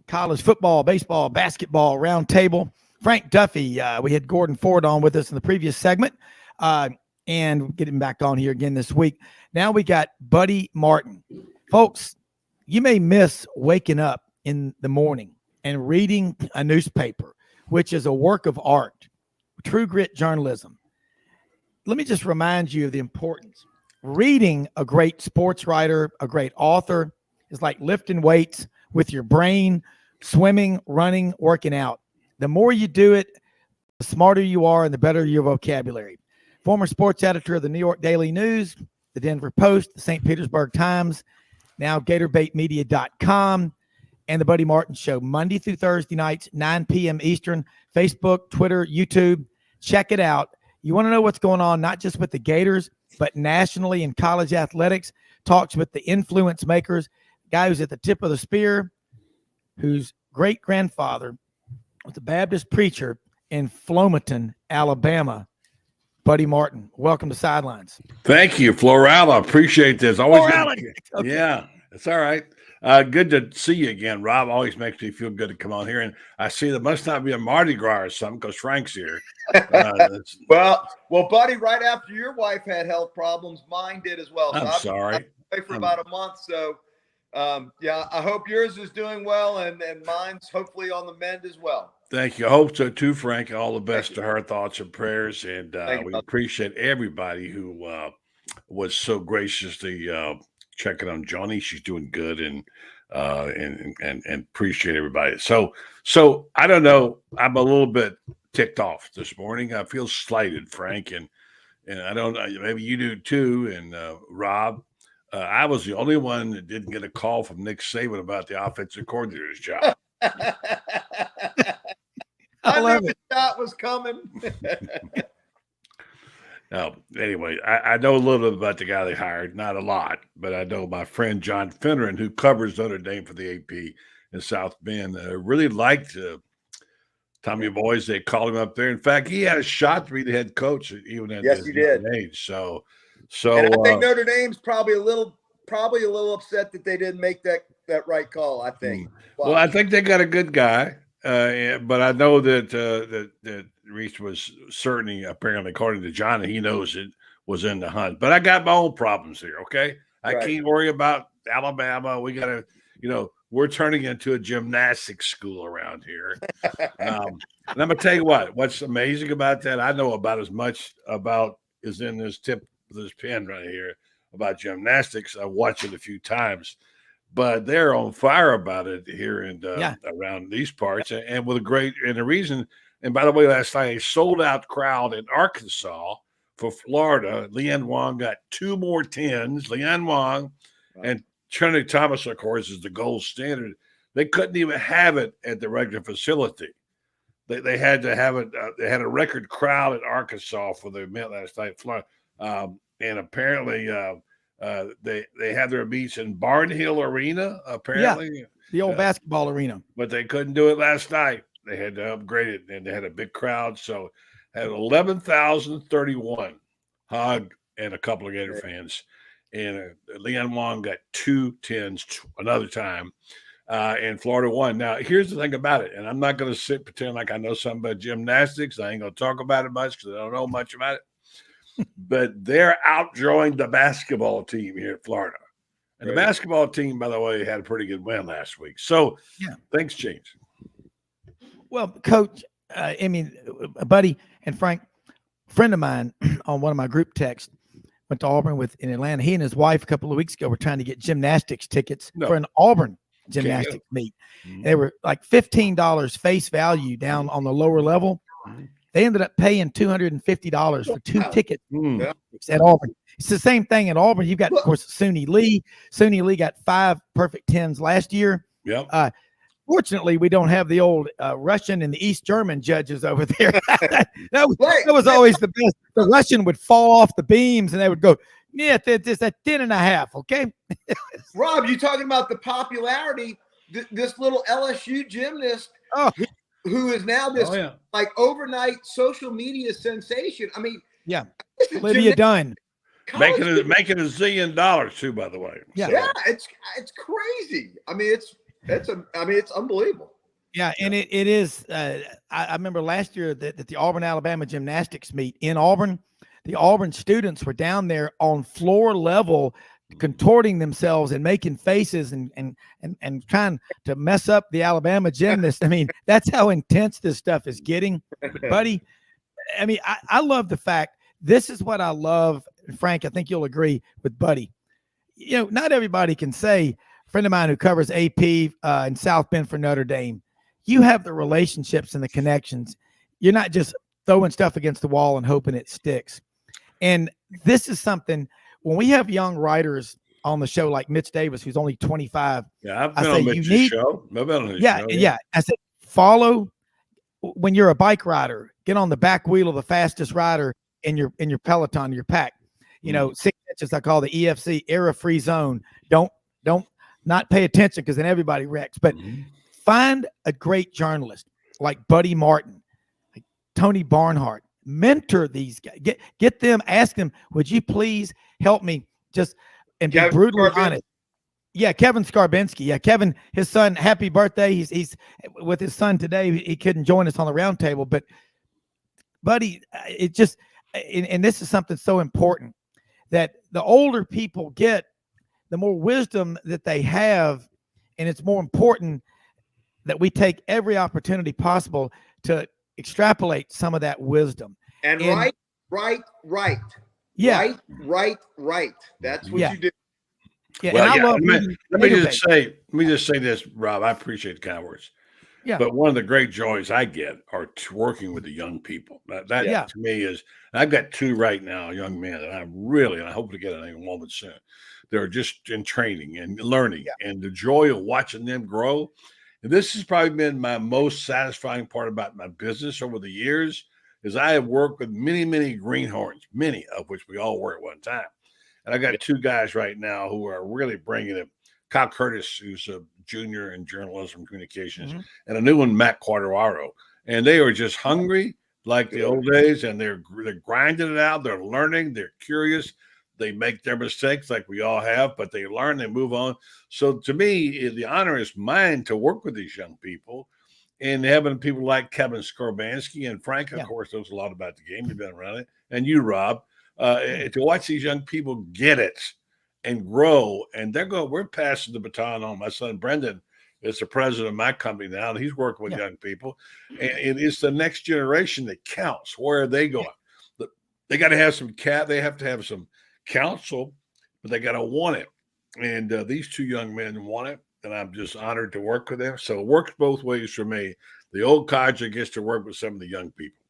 college football, baseball, basketball roundtable. Frank Duffy, we had Gordon Ford on with us in the previous segment, and we'll get him back on here again this week. Now we got Buddy Martin. Folks, you may miss waking up in the morning and reading a newspaper, which is a work of art, true grit journalism. Let me just remind you of the importance. Reading a great sports writer, a great author, is like lifting weights with your brain, swimming, running, working out. The more you do it, the smarter you are and the better your vocabulary. Former sports editor of the New York Daily News, the Denver Post, the St. Petersburg Times, now GatorBaitMedia.com, and the Buddy Martin Show, Monday through Thursday nights, 9 p.m. Eastern, Facebook, Twitter, YouTube. Check it out. You want to know what's going on, not just with the Gators, but nationally in college athletics. Talks with the influence makers, guy who's at the tip of the spear, whose great-grandfather was a Baptist preacher in Flomaton, Alabama. Buddy Martin, welcome to Sidelines. Thank you, Floral. I appreciate this. Always Okay. Yeah, it's all right. Good to see you again, Rob. Always makes me feel good to come on here. And I see there must not be a Mardi Gras or something because Frank's here. Well, Buddy, right after your wife had health problems, mine did as well. So I'm sorry. I was away for about a month. So, yeah, I hope yours is doing well and mine's hopefully on the mend as well. Thank you. I hope so too, Frank. All the best to her. Thoughts and prayers. And we appreciate everybody who was so graciously checking on Johnny. She's doing good and appreciate everybody. So I don't know. I'm a little bit ticked off this morning. I feel slighted, Frank, and I don't know. Maybe you do too. And Rob, I was the only one that didn't get a call from Nick Saban about the offensive coordinator's job. I love it. The shot was coming. Now, anyway, I know a little bit about the guy they hired, not a lot, but I know my friend John Finneran, who covers Notre Dame for the AP in South Bend, really liked Tommy Boys. They called him up there. In fact, he had a shot to be the head coach even at his age. So and I think Notre Dame's probably a little upset that they didn't make that right call. I think. Well, I think they got a good guy, but I know that Reese was certainly, apparently, according to John, he knows it was in the hunt. But I got my own problems here, okay? I can't worry about Alabama. We got to, we're turning into a gymnastics school around here. And I'm going to tell you what's amazing about that, I know about as much about is in this tip of this pen right here about gymnastics. I watched it a few times. But they're on fire about it here and around these parts, and with the reason. And by the way, last night a sold-out crowd in Arkansas for Florida. Leanne Wong got 2 more 10s. Leanne Wong and Trinity Thomas, of course, is the gold standard. They couldn't even have it at the regular facility. They had to have it. They had a record crowd in Arkansas for the event last night, Florida, and apparently. They had their meets in Barnhill Arena, apparently. The old basketball arena. But they couldn't do it last night. They had to upgrade it, and they had a big crowd. So had 11,031 Hog and a couple of Gator fans. And Leanne Wong got 2 10s another time, and Florida won. Now, here's the thing about it, and I'm not going to pretend like I know something about gymnastics. I ain't going to talk about it much because I don't know much about it. But they're outdrawing the basketball team here in Florida. And the basketball team, by the way, had a pretty good win last week. So things change. Well, Coach, Buddy and Frank, a friend of mine on one of my group texts went to Auburn in Atlanta. He and his wife a couple of weeks ago were trying to get gymnastics tickets for an Auburn gymnastics meet. Mm-hmm. They were like $15 face value down on the lower level. Mm-hmm. They ended up paying $250 for 2 tickets at Auburn. It's the same thing at Auburn. You've got, of course, SUNY Lee. SUNY Lee got 5 perfect 10s last year. Yep. Fortunately, we don't have the old Russian and the East German judges over there. that was always the best. The Russian would fall off the beams, and they would go, yeah, it's a 10.5, okay? Rob, you talking about the popularity, this little LSU gymnast who is now this like overnight social media sensation. I mean, yeah, Lydia Dunn. Making $1 zillion too, by the way. Yeah, so. Yeah, it's crazy. I mean, it's unbelievable. Yeah, and it is. I remember last year that the Auburn Alabama gymnastics meet in Auburn. The Auburn students were down there on floor level, contorting themselves and making faces and trying to mess up the Alabama gymnast. I mean, that's how intense this stuff is getting, buddy. I mean, I love the fact. This is what I love, Frank. I think you'll agree with Buddy. You know, not everybody can say. A friend of mine who covers AP in South Bend for Notre Dame, you have the relationships and the connections. You're not just throwing stuff against the wall and hoping it sticks. And this is something, when we have young writers on the show like Mitch Davis, who's only 25. Yeah, I've been on Mitch's show. I've been on his show. Yeah. I said, follow, when you're a bike rider, get on the back wheel of the fastest rider in your Peloton, your pack. You know, 6 inches, I call the EFC, error-free zone. Don't not pay attention, because then everybody wrecks. But find a great journalist like Buddy Martin, like Tony Barnhart. Mentor these guys. Get them. Ask them, would you please help me? Just and be brutally honest. Yeah, Kevin Skarbinski. Yeah, Kevin, his son. Happy birthday. He's with his son today. He couldn't join us on the round table, but Buddy, it just and this is something so important, that the older people get, the more wisdom that they have, and it's more important that we take every opportunity possible to extrapolate some of that wisdom. And right. Yeah. Right. That's what you do. Yeah. Well, let me just say this, Rob. I appreciate the kind words. Yeah. But one of the great joys I get are working with the young people. That to me is, I've got 2 right now, young men, and I hope to get a woman soon. They're just in training and learning, and the joy of watching them grow. And this has probably been my most satisfying part about my business over the years, is I have worked with many, many greenhorns, many of which we all were at one time. And I got 2 guys right now who are really bringing it. Kyle Curtis, who's a junior in journalism communications, and a new one, Matt Quadraro. And they are just hungry like the old days, and they're grinding it out. They're learning. They're curious. They make their mistakes like we all have, but they learn, they move on. So to me, the honor is mine to work with these young people, and having people like Kevin Skarbanski and Frank, of course, knows a lot about the game. You've been around it. And you, Rob, to watch these young people get it and grow. And we're passing the baton on. My son, Brendan, is the president of my company now, and he's working with young people. And it's the next generation that counts. Where are they going? They got to have they have to have some counsel, but they got to want it. And these 2 young men want it, and I'm just honored to work with them. So it works both ways for me. The old codger gets to work with some of the young people.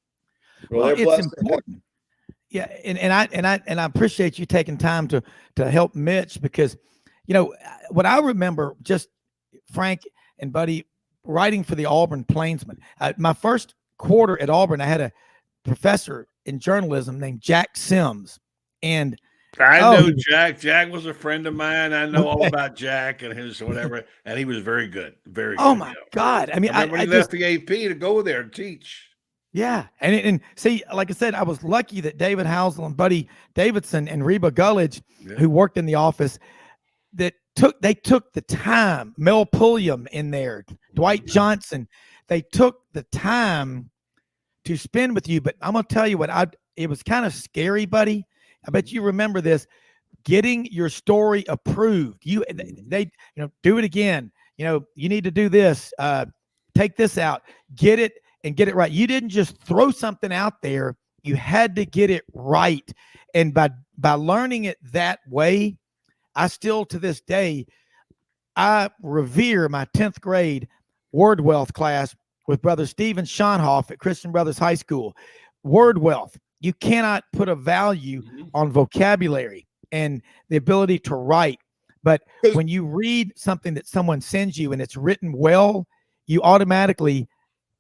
Well, it's important. Yeah, and I appreciate you taking time to help Mitch, because, you know, what I remember, just Frank and Buddy, writing for the Auburn Plainsman. My first quarter at Auburn, I had a professor in journalism named Jack Sims, and I know Jack. Jack was a friend of mine. I know all about Jack and his whatever, and he was very good. Very good. Oh, my God. I mean, I left the AP to go there and teach. Yeah. And see, like I said, I was lucky that David Housel and Buddy Davidson and Reba Gullidge, who worked in the office, they took the time. Mel Pulliam in there, Dwight Johnson, they took the time to spend with you. But I'm going to tell you what, it was kind of scary, Buddy. I bet you remember this, getting your story approved. They do it again. You need to do this, take this out, get it and get it right. You didn't just throw something out there. You had to get it right. And by learning it that way, I still, to this day, I revere my 10th grade word wealth class with Brother Stephen Schonhoff at Christian Brothers High School. Word wealth. you cannot put a value Mm-hmm. on vocabulary and the ability to write. But 'Cause- when you read something that someone sends you and it's written well, you automatically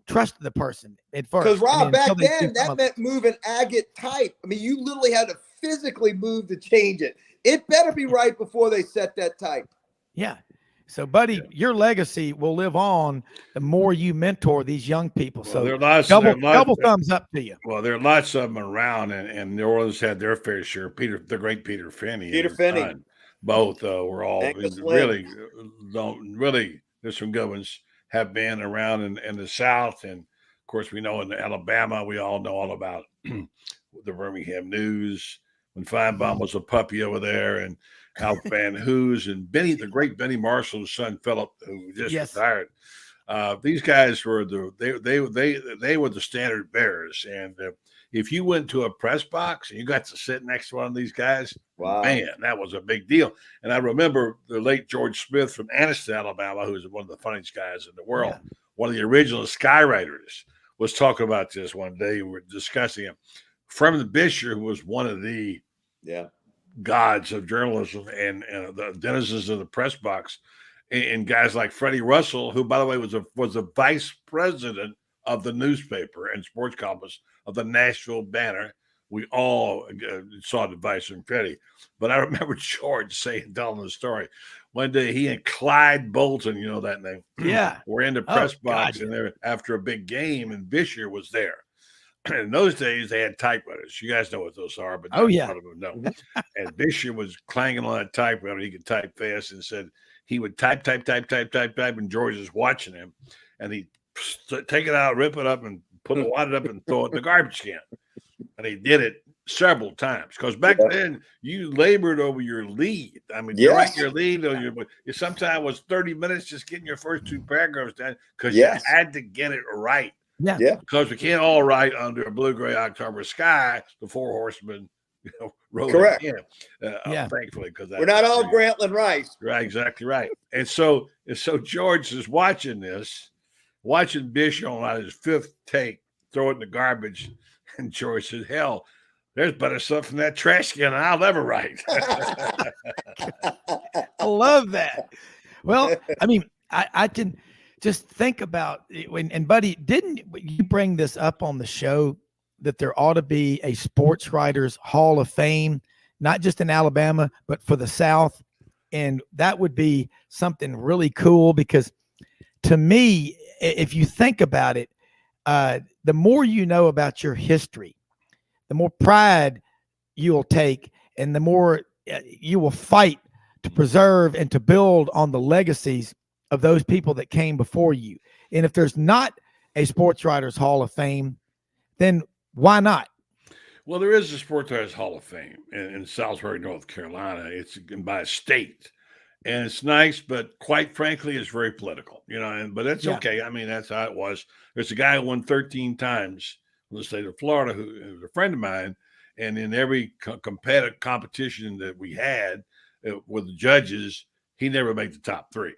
trust the person at first. Because Rob, until back they then, do that some meant moving agate type. I mean, you literally had to physically move to change it. It better be right before they set that type. Yeah. So, buddy, your legacy will live on the more you mentor these young people. Well, So, there are lots, double thumbs up to you. Well, there are lots of them around, and New Orleans had their fair share. The great Peter Finney, Peter and his Finney. son, both were all Angus really There's some good ones have been around in the South, and of course we know in Alabama we all know all about the Birmingham News when Feinbaum was a puppy over there, and Al Van Hoos and the great Benny Marshall's son Philip, who just retired. These guys were they were the standard bearers, and if you went to a press box and you got to sit next to one of these guys, wow, man, that was a big deal. And I remember the late George Smith from Anniston, Alabama, who's one of the funniest guys in the world, one of the original skywriters, was talking about this one day. We were discussing him. Furman Bisher, who was one of the gods of journalism and the denizens of the press box, and guys like Freddie Russell, who, by the way, was a vice president of the newspaper and sports columnist of the Nashville Banner. We all saw the advice from Freddie. But I remember George telling the story. One day he and Clyde Bolton, you know that name, were in the press box, and they're after a big game, and Bisher was there. In those days, they had typewriters. You guys know what those are, but a lot of them don't. And Bisher was clanging on that typewriter. He could type fast, and said he would type, and George is watching him, and he'd take it out, rip it up, and wad it up and throw it in the garbage can. And he did it several times because back then you labored over your lead. I mean, to write your lead, sometimes was 30 minutes just getting your first two paragraphs done because you had to get it right. Yeah. Because we can't all write under a blue-gray October sky. The Four Horsemen, wrote correct. It in, thankfully, because we're not all Grantland Rice. Right, exactly right. And so George is watching Bish on his fifth take, throw it in the garbage, and George says, "Hell, there's better stuff in that trash can than I'll ever write." I love that. Well, I mean, I can just think about it and buddy, didn't you bring this up on the show that there ought to be a sports writers hall of fame, not just in Alabama, but for the South? And that would be something really cool because to me, if you think about it, the more you know about your history, the more pride you'll take and the more you will fight to preserve and to build on the legacies of those people that came before you. And if there's not a sports writers hall of fame, then why not? Well, there is a Sports Writers Hall of Fame in Salisbury, North Carolina. It's by a state, and it's nice, but quite frankly, it's very political, but that's okay. I mean, that's how it was. There's a guy who won 13 times in the state of Florida who was a friend of mine, and in every competitive competition that we had with the judges, he never made the top three.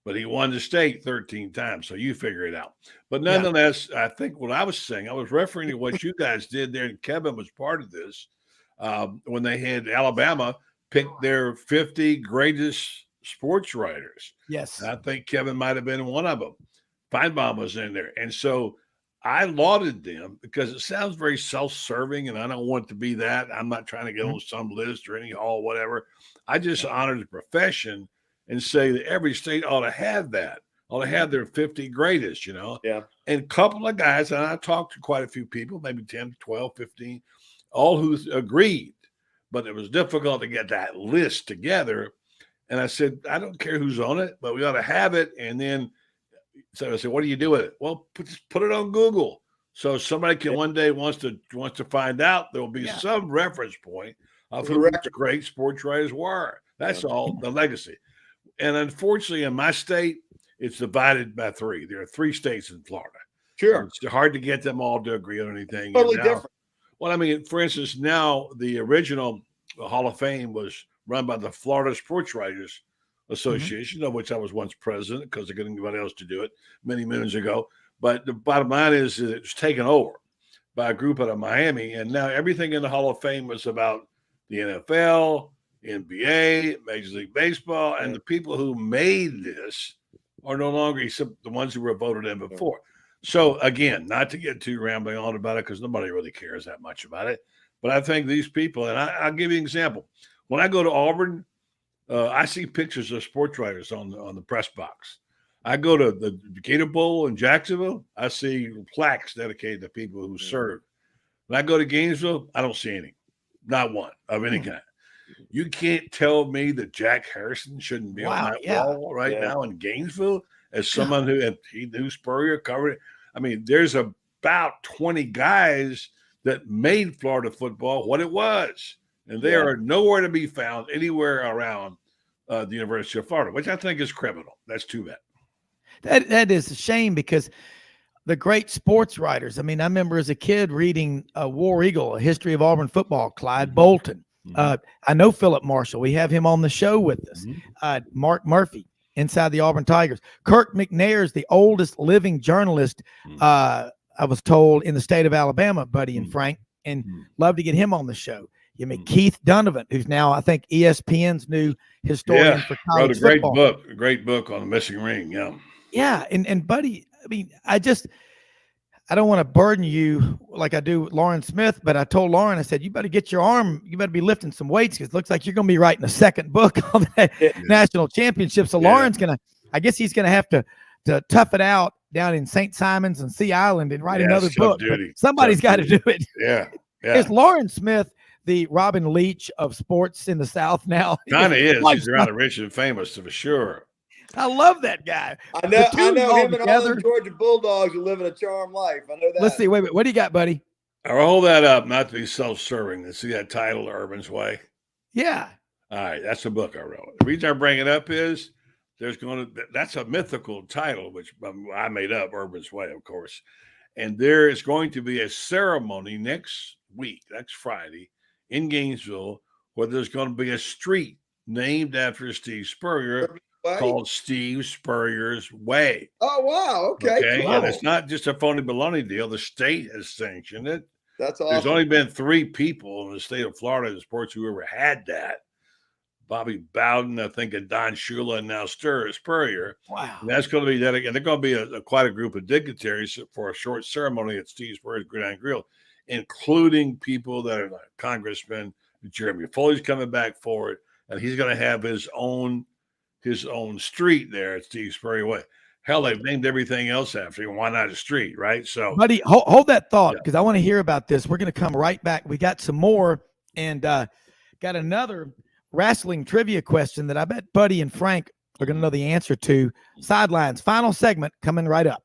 But he won the state 13 times, so you figure it out. But nonetheless, I think what I was saying, I was referring to what you guys did there, and Kevin was part of this, when they had Alabama pick their 50 greatest sports writers. Yes. And I think Kevin might have been one of them. Feinbaum was in there. And so I lauded them because it sounds very self-serving, and I don't want to be that. I'm not trying to get on some list or any hall, whatever. I just honor the profession and say that every state ought to have that, ought to have their 50 greatest, Yeah. And a couple of guys, and I talked to quite a few people, maybe 10, 12, 15, all who agreed, but it was difficult to get that list together. And I said, I don't care who's on it, but we ought to have it. And then so I said, what do you do with it? Well, just put it on Google. So somebody can one day wants to find out, there will be some reference point of who the great sports writers were. That's all, the legacy. And unfortunately, in my state, it's divided by three. There are 3 states in Florida. Sure. It's hard to get them all to agree on anything. Totally different. Well, I mean, for instance, now the original Hall of Fame was run by the Florida Sports Writers Association, of which I was once president because I couldn't get anybody else to do it many moons ago. But the bottom line is that it was taken over by a group out of Miami, and now everything in the Hall of Fame is about the NFL, NBA, Major League Baseball, and the people who made this are no longer the ones who were voted in before. So again, not to get too rambling on about it because nobody really cares that much about it, but I think these people, and I'll give you an example. When I go to Auburn, I see pictures of sports writers on the press box. I go to the Gator Bowl in Jacksonville, I see plaques dedicated to people who served. When I go to Gainesville, I don't see any, not one of any kind. You can't tell me that Jack Harrison shouldn't be on that wall now in Gainesville as someone who knew Spurrier, covered it. I mean, there's about 20 guys that made Florida football what it was, and they are nowhere to be found anywhere around the University of Florida, which I think is criminal. That's too bad. That is a shame because the great sports writers. I mean, I remember as a kid reading War Eagle, A History of Auburn Football, Clyde Bolton. I know Philip Marshall. We have him on the show with us. Mark Murphy, Inside the Auburn Tigers. Kirk McNair is the oldest living journalist, I was told, in the state of Alabama, Buddy and Frank, and love to get him on the show. You mean Keith Donovan, who's now, I think, ESPN's new historian for college football. Wrote a great book on the missing ring. Yeah. And Buddy, I mean, I don't want to burden you like I do with Lauren Smith, but I told Lauren, I said, you better get your arm, you better be lifting some weights because it looks like you're going to be writing a second book on that national championship. So Lauren's I guess he's going to have to tough it out down in St. Simons and Sea Island and write another book. Somebody's got to do it. Yeah. Is Lauren Smith the Robin Leach of sports in the South now? Kind of is. He's around the rich and famous for sure. I love that guy. I know him and all the Georgia Bulldogs are living a charmed life. I know that. Let's see. Wait. What do you got, buddy? I'll hold that up, not to be self-serving. To see that title, Urban's Way. Yeah. All right, that's the book I wrote. The reason I bring it up is that's a mythical title, which I made up, Urban's Way, of course. And there is going to be a ceremony next Friday in Gainesville, where there's going to be a street named after Steve Spurrier called Steve Spurrier's Way. Oh, wow. Okay. Cool. And it's not just a phony baloney deal. The state has sanctioned it. That's awesome. There's only been 3 people in the state of Florida in sports who ever had that. Bobby Bowden, I think, and Don Shula, and now Spurrier. Wow. And that's going to be dedicated. They're going to be quite a group of dignitaries for a short ceremony at Steve Spurrier's Gridiron Grill, including people that are like Congressman Jeremy Foley's coming back for it, and he's going to have his own street there at Steve Spurrier Way. Hell, they've named everything else after him. Why not a street, right? So, buddy, hold that thought because I want to hear about this. We're going to come right back. We got some more and got another wrestling trivia question that I bet Buddy and Frank are going to know the answer to. Sidelines, final segment coming right up.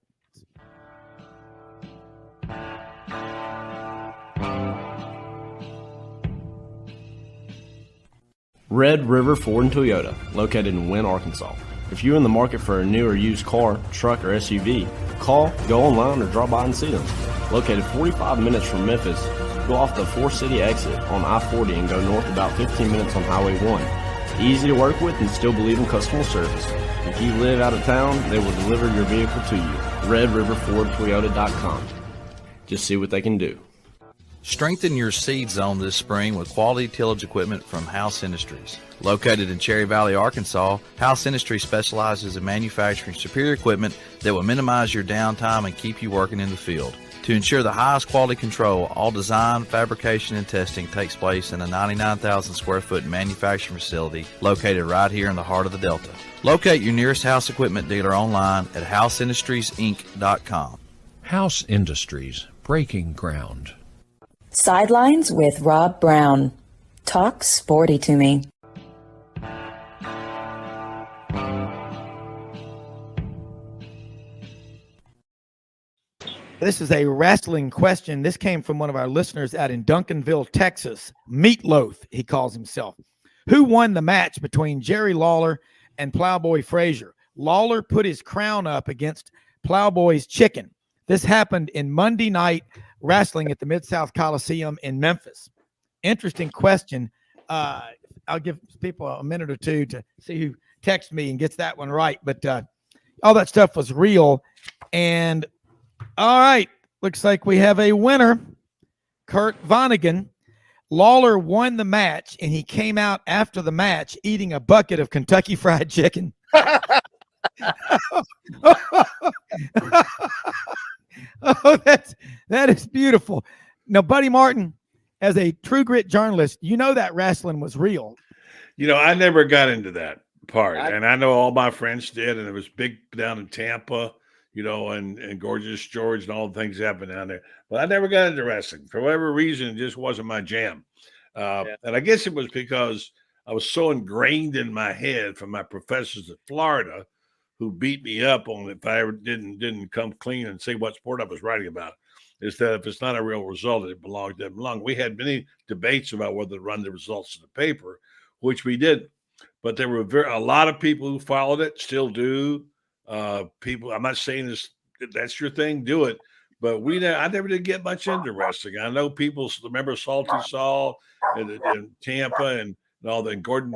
Red River Ford and Toyota, located in Wynne, Arkansas. If you're in the market for a new or used car, truck, or SUV, call, go online, or drop by and see them. Located 45 minutes from Memphis, go off the 4 City exit on I-40 and go north about 15 minutes on Highway 1. Easy to work with and still believe in customer service. If you live out of town, they will deliver your vehicle to you. RedRiverFordToyota.com. Just see what they can do. Strengthen your seed zone this spring with quality tillage equipment from House Industries. Located in Cherry Valley, Arkansas, House Industries specializes in manufacturing superior equipment that will minimize your downtime and keep you working in the field. To ensure the highest quality control, all design, fabrication, and testing takes place in a 99,000 square foot manufacturing facility located right here in the heart of the Delta. Locate your nearest House equipment dealer online at houseindustriesinc.com. House Industries, breaking ground. Sidelines with Rob Browne. Talk sporty to me. This is a wrestling question. This came from one of our listeners out in Duncanville, Texas. Meatloaf, he calls himself. Who won the match between Jerry Lawler and Plowboy Frazier? Lawler put his crown up against Plowboy's chicken. This happened in Monday Night Wrestling at the Mid-South Coliseum in Memphis. Interesting question. I'll give people a minute or two to see who texts me and gets that one right. But all that stuff was real. And all right, looks like we have a winner. Kurt Vonnegut. Lawler won the match, and he came out after the match eating a bucket of Kentucky Fried Chicken. Oh, that is beautiful. Now, Buddy Martin, as a True Grit journalist, you know that wrestling was real. I never got into that part, and I know all my friends did, and it was big down in Tampa, and Gorgeous George and all the things happened down there. But I never got into wrestling for whatever reason. It just wasn't my jam, and I guess it was because I was so ingrained in my head from my professors at Florida, who beat me up on if I ever didn't come clean and say what sport I was writing about. Is that if it's not a real result, it doesn't belong. We had many debates about whether to run the results of the paper, which we did, but there were a lot of people who followed it, still do. People, I'm not saying that's your thing, do it, but I never did get much into wrestling. I know people remember Salty Saul and Tampa and all the Gordon,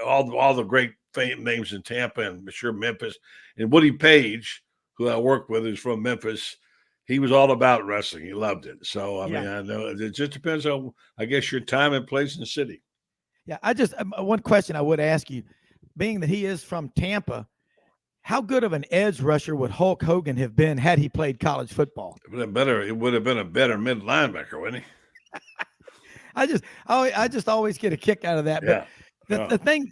all the great names in Tampa and sure Memphis, and Woody Page, who I worked with, is from Memphis. He was all about wrestling. He loved it. So, I mean, I know it just depends on, I guess, your time and place in the city. Yeah. One question I would ask you, being that he is from Tampa, how good of an edge rusher would Hulk Hogan have been had he played college football? It would have been a better mid linebacker, wouldn't he? I just always get a kick out of that. Yeah. But the thing,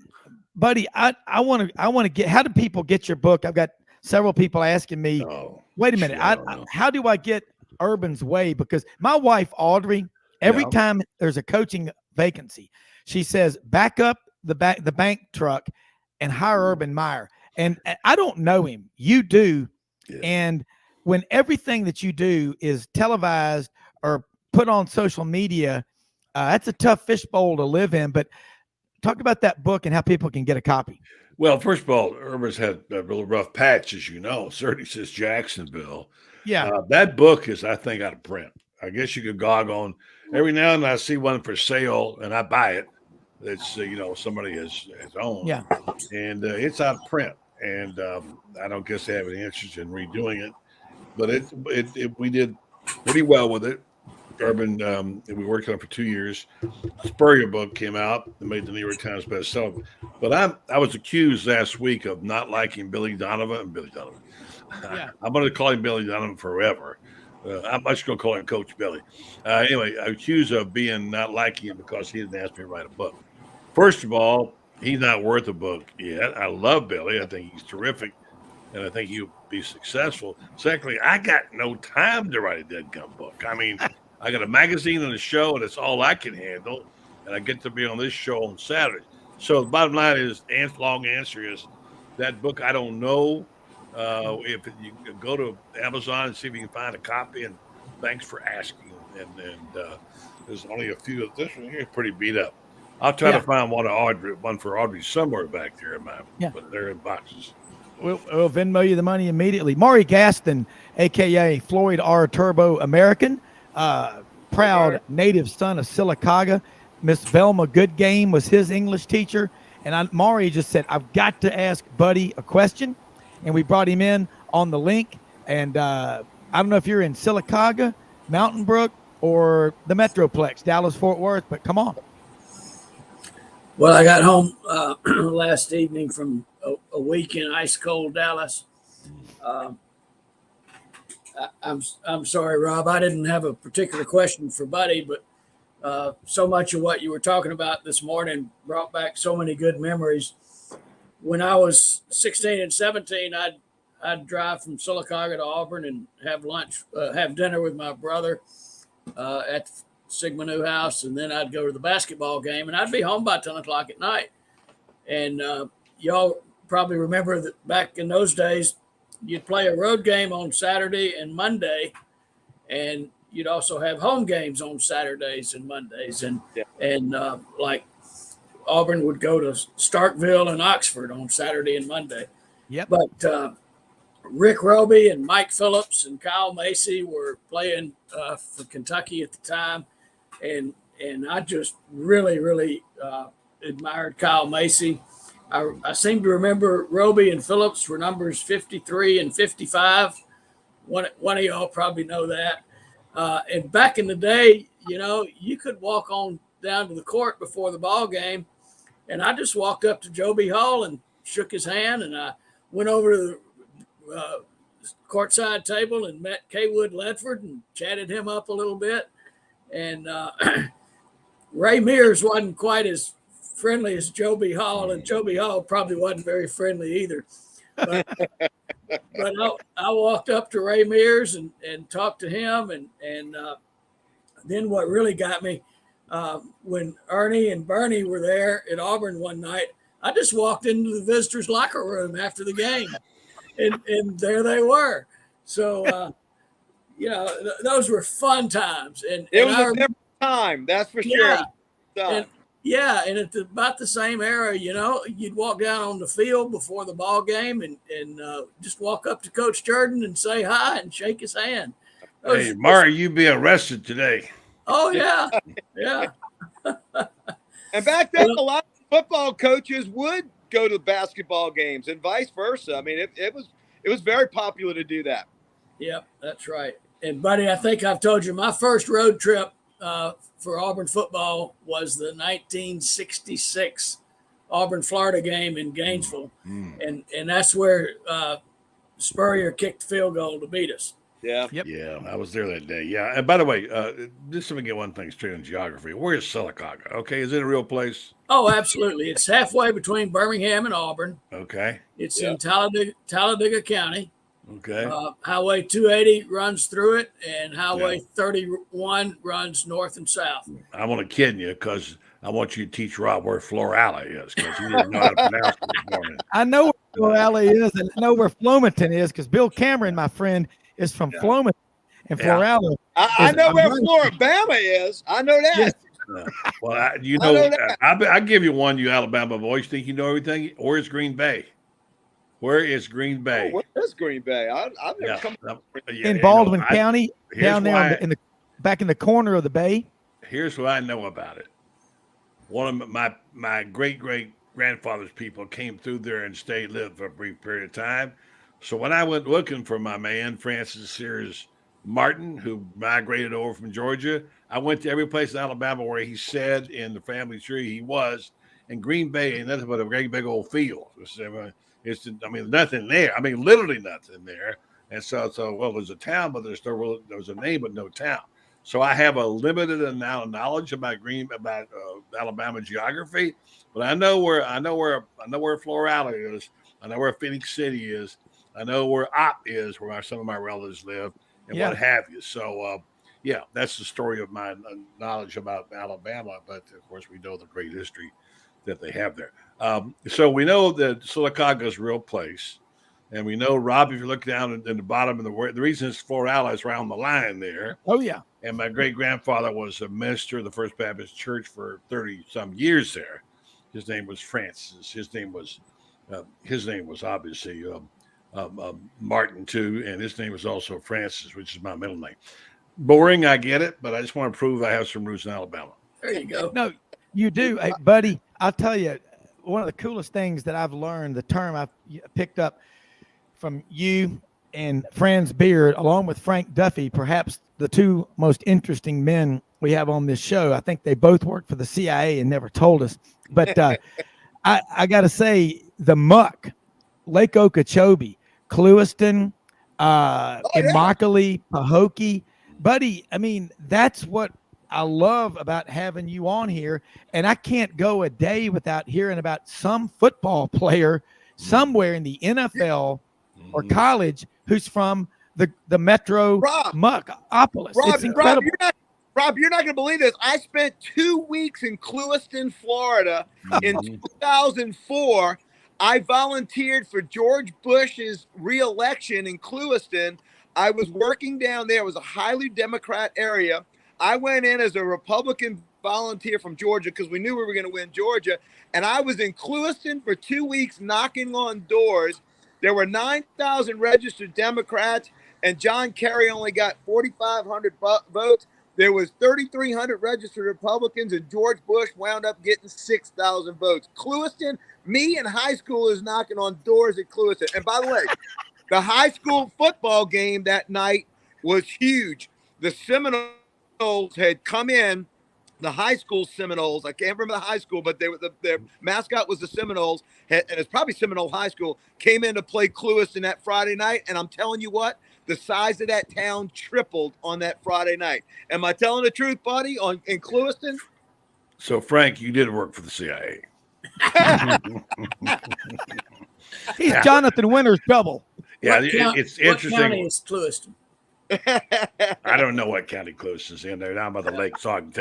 buddy, I want to get, how do people get your book? I've got several people asking me, wait a minute, how do I get Urban's Way? Because my wife, Audrey, every time there's a coaching vacancy, she says, back up the bank truck and hire Urban Meyer. And I don't know him. You do. Yeah. And when everything that you do is televised or put on social media, that's a tough fishbowl to live in. But talk about that book and how people can get a copy. Well, first of all, Urban's had a real rough patch, as you know. 36 Jacksonville. Yeah. That book is, I think, out of print. I guess you could gog on. Every now and then I see one for sale, and I buy it. It's, somebody has owned. Yeah. And it's out of print. And I don't guess they have any interest in redoing it. But we did pretty well with it. Urban, we worked on it for 2 years. Spurrier book came out and made the New York Times bestseller. But I was accused last week of not liking Billy Donovan. Yeah. I'm going to call him Billy Donovan forever. I'm just going to call him Coach Billy. Anyway, I'm accused of not liking him because he didn't ask me to write a book. First of all, he's not worth a book yet. I love Billy. I think he's terrific, and I think he'll be successful. Secondly, I got no time to write a dead gum book. I mean, I got a magazine and a show, and it's all I can handle, and I get to be on this show on Saturday. So the bottom line is, long answer is, that book, I don't know if you can go to Amazon and see if you can find a copy, and thanks for asking. And there's only a few of this one here is pretty beat up. I'll try to find one for Audrey somewhere back there in mine, but they're in boxes. We'll Venmo you the money immediately. Maury Gaston, a.k.a. Floyd R. Turbo American, proud native son of Sylacauga. Miss Velma Goodgame was his English teacher. And Maury just said, I've got to ask Buddy a question. And we brought him in on the link. And I don't know if you're in Sylacauga, Mountain Brook, or the Metroplex, Dallas-Fort Worth, but come on. Well, I got home last evening from a week in ice cold Dallas. I'm sorry, Rob. I didn't have a particular question for Buddy, but so much of what you were talking about this morning brought back so many good memories. When I was 16 and 17, I'd drive from Sylacauga to Auburn and have dinner with my brother at the Sigma New House, and then I'd go to the basketball game, and I'd be home by 10 o'clock at night. And y'all probably remember that back in those days, you'd play a road game on Saturday and Monday, and you'd also have home games on Saturdays and Mondays. And like Auburn would go to Starkville and Oxford on Saturday and Monday. Yep. But Rick Roby and Mike Phillips and Kyle Macy were playing for Kentucky at the time. And I just really, really admired Kyle Macy. I seem to remember Roby and Phillips were numbers 53 and 55. One of y'all probably know that. And back in the day, you could walk on down to the court before the ball game, and I just walked up to Joby Hall and shook his hand, and I went over to the courtside table and met Kaywood Ledford and chatted him up a little bit. And Ray Mears wasn't quite as friendly as Joby Hall, and Joby Hall probably wasn't very friendly either. But, I walked up to Ray Mears and talked to him, and then what really got me, when Ernie and Bernie were there at Auburn one night, I just walked into the visitors' locker room after the game, and there they were. So, those were fun times. And it was a different time, that's for sure. And at about the same era, you'd walk down on the field before the ball game and just walk up to Coach Jordan and say hi and shake his hand. Hey, Murray, you'd be arrested today. Oh, yeah. Yeah. And back then, a lot of football coaches would go to basketball games and vice versa. I mean, it was very popular to do that. Yep, that's right. And, buddy, I think I've told you my first road trip for Auburn football was the 1966 Auburn, Florida game in Gainesville. And that's where Spurrier kicked the field goal to beat us. Yeah. Yep. Yeah, I was there that day. Yeah. And by the way, just let me get one thing straight on geography. Where is Sylacauga? Okay. Is it a real place? Oh, absolutely. It's halfway between Birmingham and Auburn. Okay. It's in Talladega County. Okay. Highway 280 runs through it, and Highway 31 runs north and south. I'm going to kid you because I want you to teach Rob where Florala is because he didn't know how to pronounce it this morning. I know where Florala is, and I know where Flomaton is because Bill Cameron, my friend, is from Flomaton, and Florala. I know where Floribama is. I know that. Yes. Well, I give you one, you Alabama boys. Think you know everything? Where's Green Bay? Where is Green Bay? Where is Green Bay? I've never come in Baldwin County, down there back in the corner of the bay. Here's what I know about it. One of my great grandfather's people came through there and lived for a brief period of time. So when I went looking for my man Francis Sears Martin, who migrated over from Georgia, I went to every place in Alabama where he said in the family tree he was. And Green Bay ain't nothing but a great big old field. Nothing there. I mean, literally nothing there. And so there's a town, but there was a name, but no town. So I have a limited amount of knowledge about Alabama geography, but I know where Florala is. I know where Phoenix City is. I know where Opp is, where some of my relatives live, and what have you. So, that's the story of my knowledge about Alabama. But of course, we know the great history that they have there. So we know that Sylacauga is a real place. And we know, Rob, if you look down in the bottom of the word, the reason it's Florala is around the line there. Oh, yeah. And my great-grandfather was a minister of the First Baptist Church for 30-some years there. His name was Francis. His name was obviously Martin, too. And his name was also Francis, which is my middle name. Boring, I get it, but I just want to prove I have some roots in Alabama. There you go. No, you do. Hey, buddy, I'll tell you, one of the coolest things that I've learned, the term I've picked up from you and Franz Beard, along with Frank Duffy, perhaps the two most interesting men we have on this show. I think they both worked for the CIA and never told us. But I got to say, the muck, Lake Okeechobee, Clewiston, Immokalee, Pahokee, buddy, I mean, that's what I love about having you on here. And I can't go a day without hearing about some football player somewhere in the NFL or college who's from the Metro Muckopolis. It's incredible. Rob, you're not going to believe this. I spent 2 weeks in Clewiston, Florida in 2004. I volunteered for George Bush's re-election in Clewiston. I was working down there. It was a highly Democrat area. I went in as a Republican volunteer from Georgia because we knew we were going to win Georgia. And I was in Clewiston for 2 weeks knocking on doors. There were 9,000 registered Democrats, and John Kerry only got 4,500 votes. There was 3,300 registered Republicans, and George Bush wound up getting 6,000 votes. Clewiston, me and high schoolers knocking on doors at Clewiston. And by the way, the high school football game that night was huge. the Seminoles had come in. The high school Seminoles, I can't remember the high school, but their mascot was the Seminoles, and it's probably Seminole High School, came in to play Clewiston that Friday night. And I'm telling you what, the size of that town tripled on that Friday night. Am I telling the truth, buddy, in Clewiston? So, Frank, you did work for the CIA. He's Jonathan Winters double. Yeah, What it's interesting. county is Clewiston? I don't know what county Clewiston's in. They're down by the lake, so I can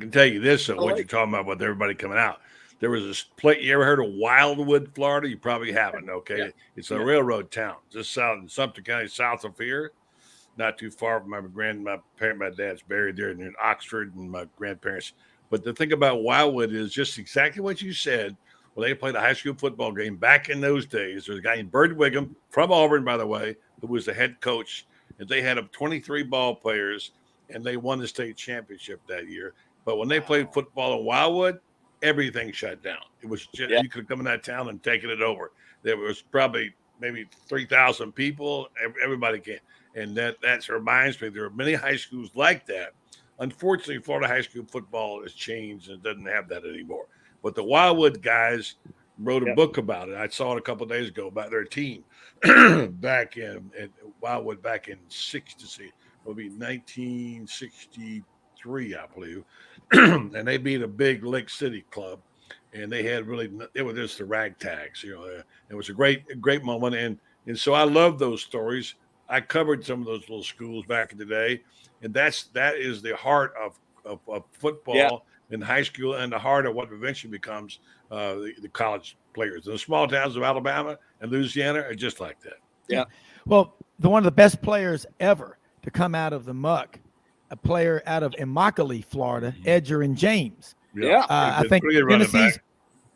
tell you this. What you're talking about with everybody coming out. There was this place. You ever heard of Wildwood, Florida? You probably haven't. Okay, yeah. It's a railroad town just south in Sumter County, south of here, not too far from my dad's buried there in Oxford, and my grandparents. But the thing about Wildwood is just exactly what you said. Well, they played a high school football game back in those days. There's a guy named Bird Wiggum from Auburn, by the way, who was the head coach. And they had 23 ball players, and they won the state championship that year. But when they played football in Wildwood, everything shut down. It was just, you could come in that town and taken it over. There was probably maybe 3,000 people. Everybody came. And that reminds me, there are many high schools like that. Unfortunately, Florida high school football has changed and doesn't have that anymore. But the Wildwood guys wrote a book about it. I saw it a couple of days ago about their team back in Wildwood back in 1963, I believe. And they beat a big Lake City club, and they had it was just the ragtags, it was a great moment. And so I love those stories. I covered some of those little schools back in the day, and that is the heart of football in high school, and the heart of what eventually becomes the college players. The small towns of Alabama and Louisiana are just like that. Yeah. Well, one of the best players ever to come out of the muck, a player out of Immokalee, Florida, Edgerrin James. Yeah. I think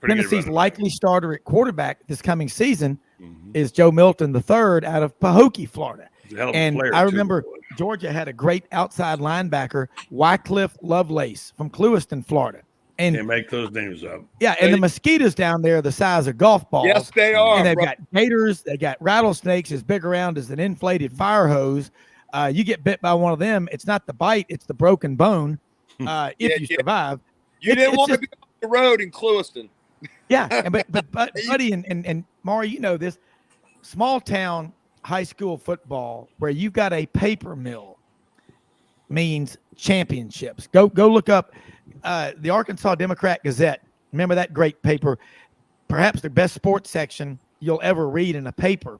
Tennessee's likely starter at quarterback this coming season is Joe Milton III out of Pahokee, Florida. And I remember Georgia had a great outside linebacker, Wycliffe Lovelace from Clewiston, Florida. And they make those names up. Yeah, and the mosquitoes down there are the size of golf balls. Yes, they are. And they've got gators, they got rattlesnakes as big around as an inflated fire hose. You get bit by one of them, it's not the bite, it's the broken bone. If you survive. You didn't want to be on the road in Clewiston. Yeah, but Buddy and Maury, you know this. Small town high school football where you've got a paper mill means championships. Go look up the Arkansas Democrat Gazette. Remember that great paper? Perhaps the best sports section you'll ever read in a paper,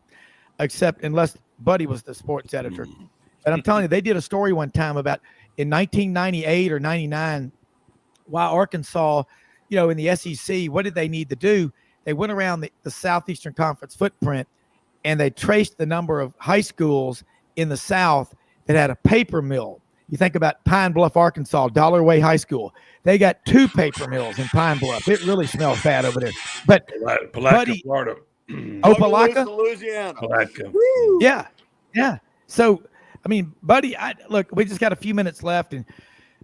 except unless Buddy was the sports editor. But I'm telling you, they did a story one time about in 1998 or 99, why Arkansas, in the SEC, what did they need to do? They went around the Southeastern Conference footprint, and they traced the number of high schools in the South that had a paper mill. You think about Pine Bluff, Arkansas, Dollarway High School. They got 2 paper mills in Pine Bluff. It really smells bad over there. But Palatka, Florida. Palatka? Louisiana. Palatka. Yeah. So, Buddy, look, we just got a few minutes left, and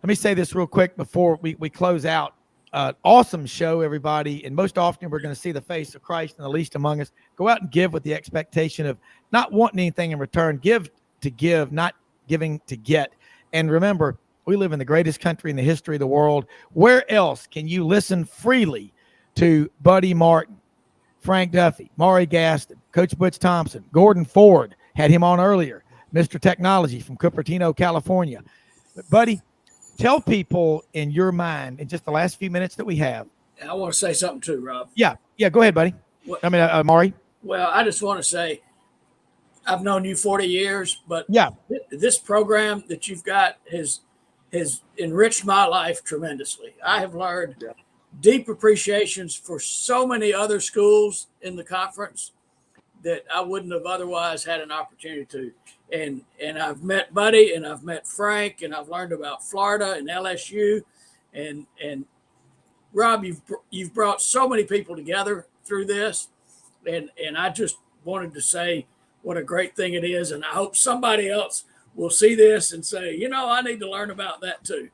let me say this real quick before we close out. Awesome show, everybody. And most often we're going to see the face of Christ in the least among us. Go out and give with the expectation of not wanting anything in return. Give to give, not giving to get. And remember, we live in the greatest country in the history of the world. Where else can you listen freely to Buddy Martin, Frank Duffy, Maury Gaston, Coach Butch Thompson, Gordon Ford, had him on earlier, Mr. Technology from Cupertino, California. But Buddy, tell people in your mind, in just the last few minutes that we have. I want to say something too, Rob. Yeah, go ahead, buddy. Maury. Well, I just want to say I've known you 40 years, but this program that you've got has enriched my life tremendously. I have learned deep appreciations for so many other schools in the conference that I wouldn't have otherwise had an opportunity to. And I've met Buddy, and I've met Frank, and I've learned about Florida and LSU, and Rob, you've brought so many people together through this, and I just wanted to say what a great thing it is, and I hope somebody else will see this and say, I need to learn about that too.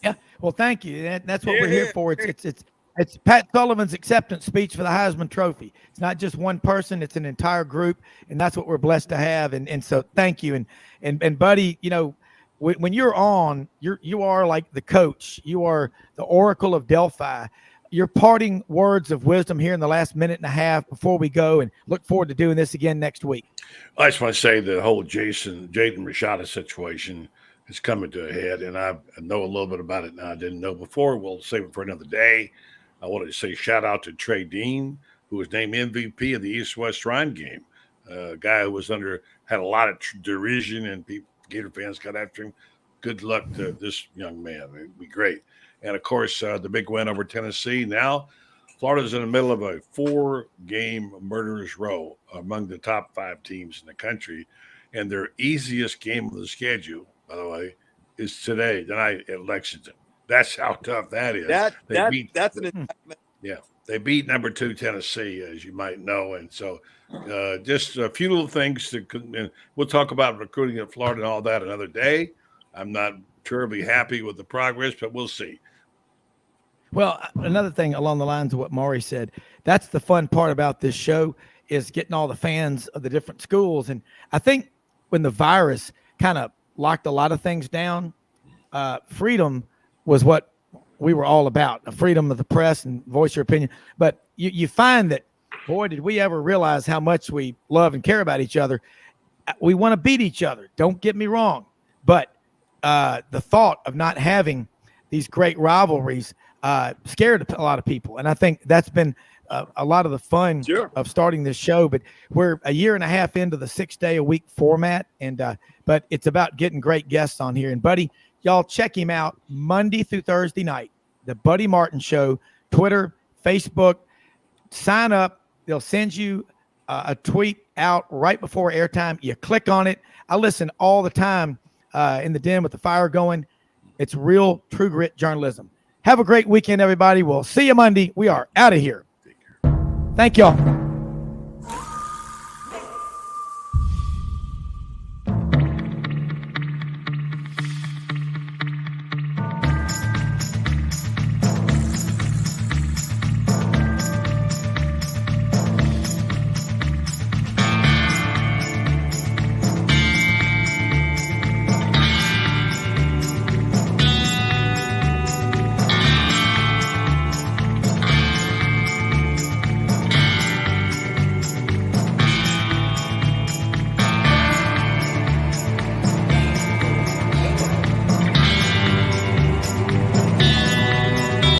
Yeah, well, thank you. That's what we're here for. It's Pat Sullivan's acceptance speech for the Heisman Trophy. It's not just one person; it's an entire group, and that's what we're blessed to have. And so, thank you. And Buddy, when you're on, you are like the coach. You are the Oracle of Delphi. Your parting words of wisdom here in the last minute and a half before we go, and look forward to doing this again next week. I just want to say the whole Jaden Rashada situation is coming to a head, and I know a little bit about it now. I didn't know before. We'll save it for another day. I wanted to say shout out to Trey Dean, who was named MVP of the East-West Shrine game. A guy who had a lot of derision, and Gator fans got after him. Good luck to this young man. It'd be great. And, of course, the big win over Tennessee. Now, Florida's in the middle of a 4-game murderer's row among the top 5 teams in the country. And their easiest game of the schedule, by the way, is tonight at Lexington. That's how tough that is. That's an indictment. Yeah. They beat number 2 Tennessee, as you might know. And so just a few little things. And we'll talk about recruiting in Florida and all that another day. I'm not terribly happy with the progress, but we'll see. Well, another thing along the lines of what Maury said, that's the fun part about this show is getting all the fans of the different schools. And I think when the virus kind of locked a lot of things down, freedom was what we were all about, the freedom of the press and voice your opinion. But you find that, boy, did we ever realize how much we love and care about each other. We want to beat each other. Don't get me wrong. But the thought of not having these great rivalries scared a lot of people. And I think that's been a lot of the fun of starting this show. But we're a year and a half into the 6-day-a-week format. And but it's about getting great guests on here. And, Buddy, y'all check him out Monday through Thursday night, the Buddy Martin Show, Twitter, Facebook. Sign up. They'll send you a tweet out right before airtime. You click on it. I listen all the time in the den with the fire going. It's real, true grit journalism. Have a great weekend, everybody. We'll see you Monday. We are out of here. Thank y'all.